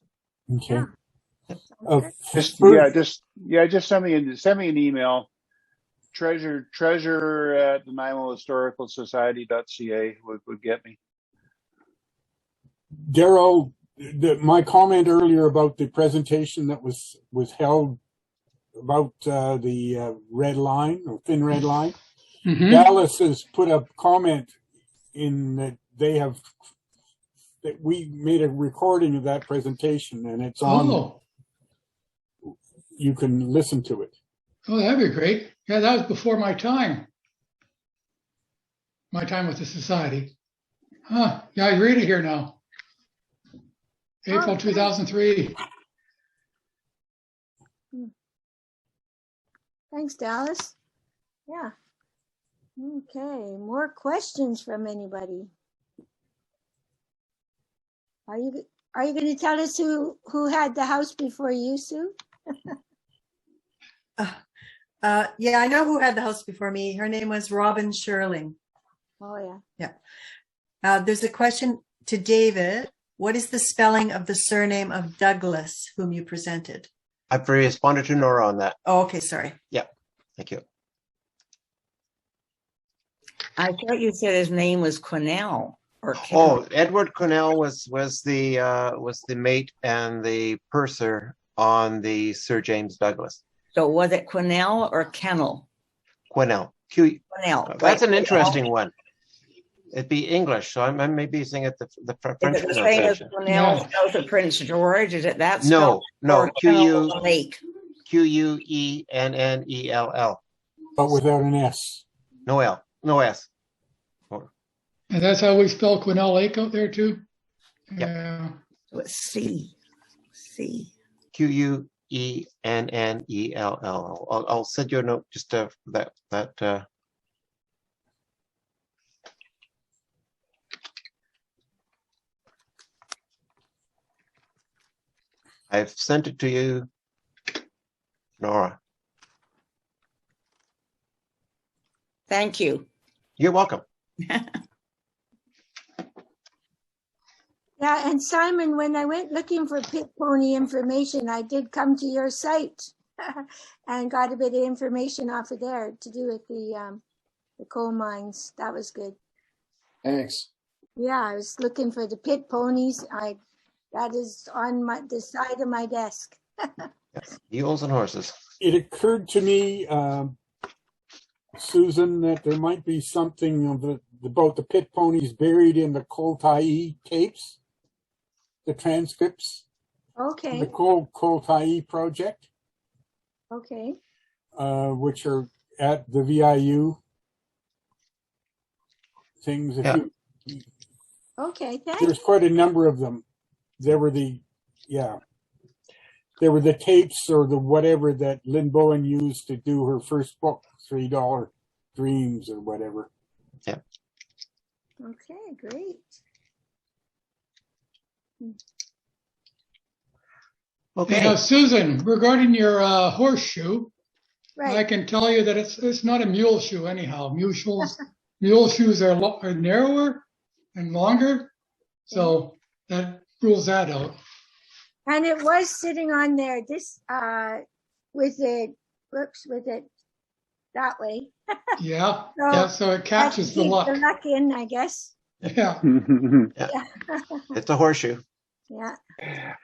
Okay. Just send me an email. Treasure at NanaimoHistoricalSociety.ca would get me. Daryl, my comment earlier about the presentation that was held about the red line or thin red line, Dallas has put a comment in that we made a recording of that presentation, and it's on. Oh. You can listen to it. Oh, that'd be great. Yeah, that was before my time. My time with the society. Huh. Yeah, I read it here now. April 2003. Thanks, Dallas. Yeah. Okay, more questions from anybody? Are you going to tell us who had the house before you, Sue? Yeah, I know who had the house before me. Her name was Robin Sherling. Oh, yeah. Yeah. There's a question to David. What is the spelling of the surname of Douglas, whom you presented? I've responded to Nora on that. Oh, okay, sorry. Yeah, thank you. I thought you said his name was Quinnell. Edward Quinnell was the mate and the purser on the Sir James Douglas. So was it Quinnell or Kennel? Quinnell. Quinnell. That's an interesting one. It'd be English, so I may be using it the French pronunciation. Is it the same as Quinnell south of Prince George? Is it that spelled? No. Lake. Quennell. But without an S. No L. No S. And that's how we spell Quinnell Lake out there too? Yeah. So it's C. Quennell. I'll send you a note just that. I've sent it to you, Nora. Thank you. You're welcome. Yeah, and Simon, when I went looking for pit pony information, I did come to your site and got a bit of information off of there to do with the coal mines. That was good. Thanks. Yeah, I was looking for the pit ponies. That is on the side of my desk. Yes, mules and horses. It occurred to me, Susan, that there might be something about the pit ponies buried in the Koltai tapes, the transcripts. Okay. The Koltai project. Okay. Which are at the VIU things. Okay, thanks. There's quite a number of them. There were the tapes or the whatever that Lynn Bowen used to do her first book, $3 Dreams or whatever. Yeah. Okay, great. Okay. Now, Susan, regarding your horseshoe, right. I can tell you that it's not a mule shoe anyhow. Mule shoes are narrower and longer, so that rules that out. And it was sitting on there. This with works with it that way. Yeah, So yeah. So it catches the keep luck. the luck in, I guess. Yeah. Yeah. It's a horseshoe. Yeah.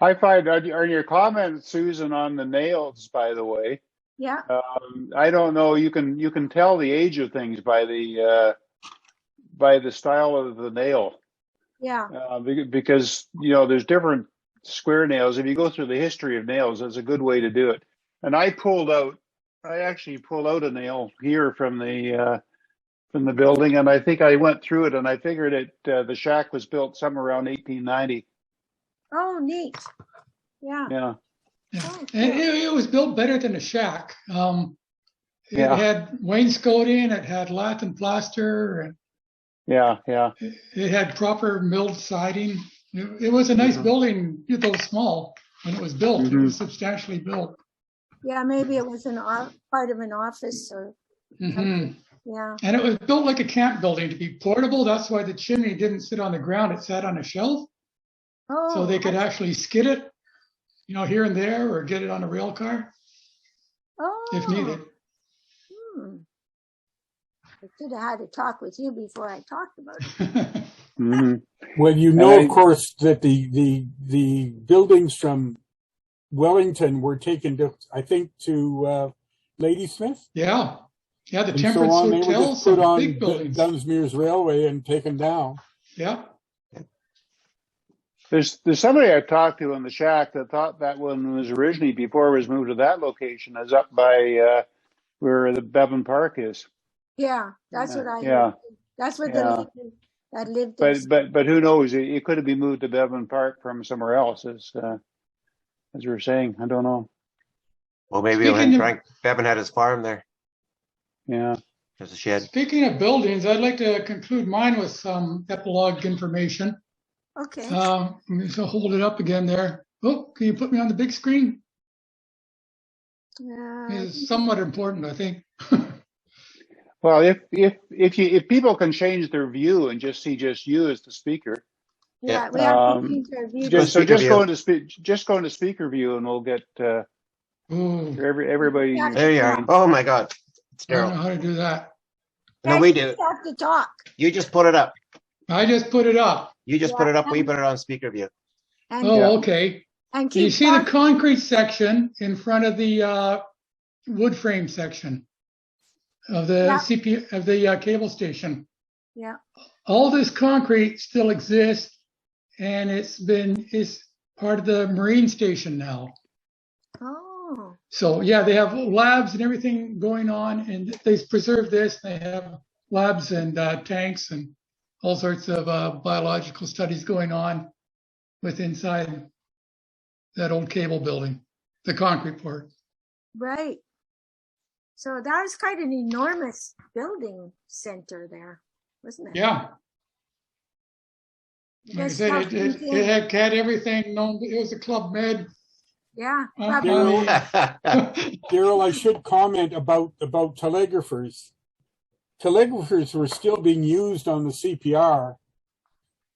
I find on your comment, Susan, on the nails, by the way, Yeah. I don't know. You can tell the age of things by the style of the nail, Yeah. because there's different square nails. If you go through the history of nails, that's a good way to do it. And I actually pulled out a nail here from the building, and I think I went through it, and I figured the shack was built somewhere around 1890. Oh, neat. Yeah. Yeah. Oh, And cool. it was built better than a shack. It Yeah. had wainscoting, it had lath and plaster, and Yeah. it had proper milled siding. It was a nice building, though small when it was built. It was substantially built. Yeah, maybe it was part of an office or Hmm. yeah. And it was built like a camp building to be portable. That's why the chimney didn't sit on the ground. It sat on a shelf. Oh, So they could actually skid it, here and there, or get it on a rail car if needed. Hmm. I should have had a talk with you before I talked about it. Well, of course, that the buildings from Wellington were taken to, I think, to Ladysmith. Yeah. Yeah, the And so Temperance on. They were Hotel, just put some on big buildings. Dunsmuir's Railway and taken down. Yeah. There's somebody I talked to in the shack that thought that one was originally, before it was moved to that location, is up by where the Bevan Park is. Yeah, that's what I Yeah. heard. That's what Yeah. the lady that lived there. But who knows? It could have been moved to Bevan Park from somewhere else, as we were saying. I don't know. Well, maybe Frank Bevan had his farm there. Yeah. There's a shed. Speaking of buildings, I'd like to conclude mine with some epilogue information. Okay. So hold it up again there. Oh, can you put me on the big screen? It's somewhat important, I think. Well, if people can change their view and just see just you as the speaker. Yeah, we have to change our view. Just go into speaker view, and we'll get everybody. There you are. Oh my God, it's I don't know Daryl. how to do that. No, we do. You have to talk. You just put it up. I just put it up. You just put it up. We put it on speaker view. And, Oh, okay. and You keep see the talking. concrete section in front of the wood frame section of the cable station. Yeah. All this concrete still exists, and it's part of the marine station now. Oh. So yeah, they have labs and everything going on, and they preserve this. They have labs and tanks and all sorts of biological studies going on inside that old cable building, the concrete part. Right. So that was quite an enormous building center there, wasn't it? Yeah. Like I said, it had everything known. It was a Club Med. Yeah. Daryl, I should comment about telegraphers. Telegraphers were still being used on the CPR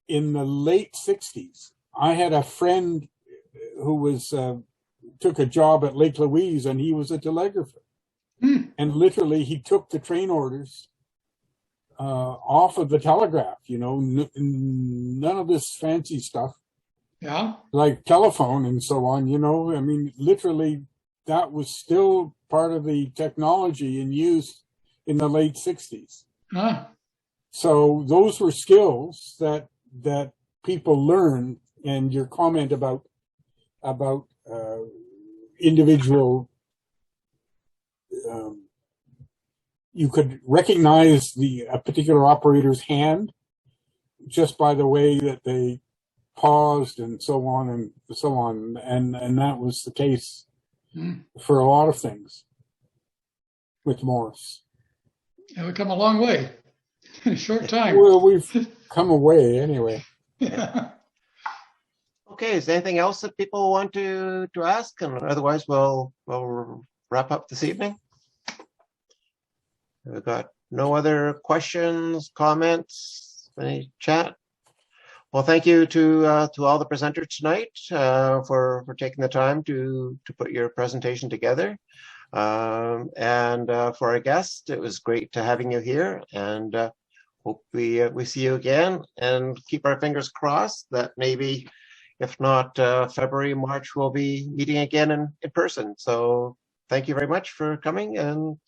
in the late 60s. I had a friend who took a job at Lake Louise, and he was a telegrapher. And literally, he took the train orders off of the telegraph. None of this fancy stuff. Yeah. Like telephone and so on. I mean, literally, that was still part of the technology in use in the late 60s. Huh. So those were skills that people learn. And your comment about individual, you could recognize a particular operator's hand just by the way that they paused and so on and so on. And that was the case for a lot of things with Morse. Yeah, we've come a long way in a short time. Well, we've come away anyway. Yeah. Okay, is there anything else that people want to ask? And otherwise, we'll wrap up this evening. We've got no other questions, comments, any chat. Well, thank you to all the presenters tonight for taking the time to put your presentation together. And for our guest, it was great to having you here, and hope we see you again, and keep our fingers crossed that maybe, if not February, March, we'll be meeting again in person. So thank you very much for coming, and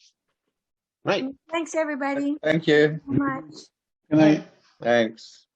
night. Thanks, everybody. Thank you. So much. Good night. Thanks.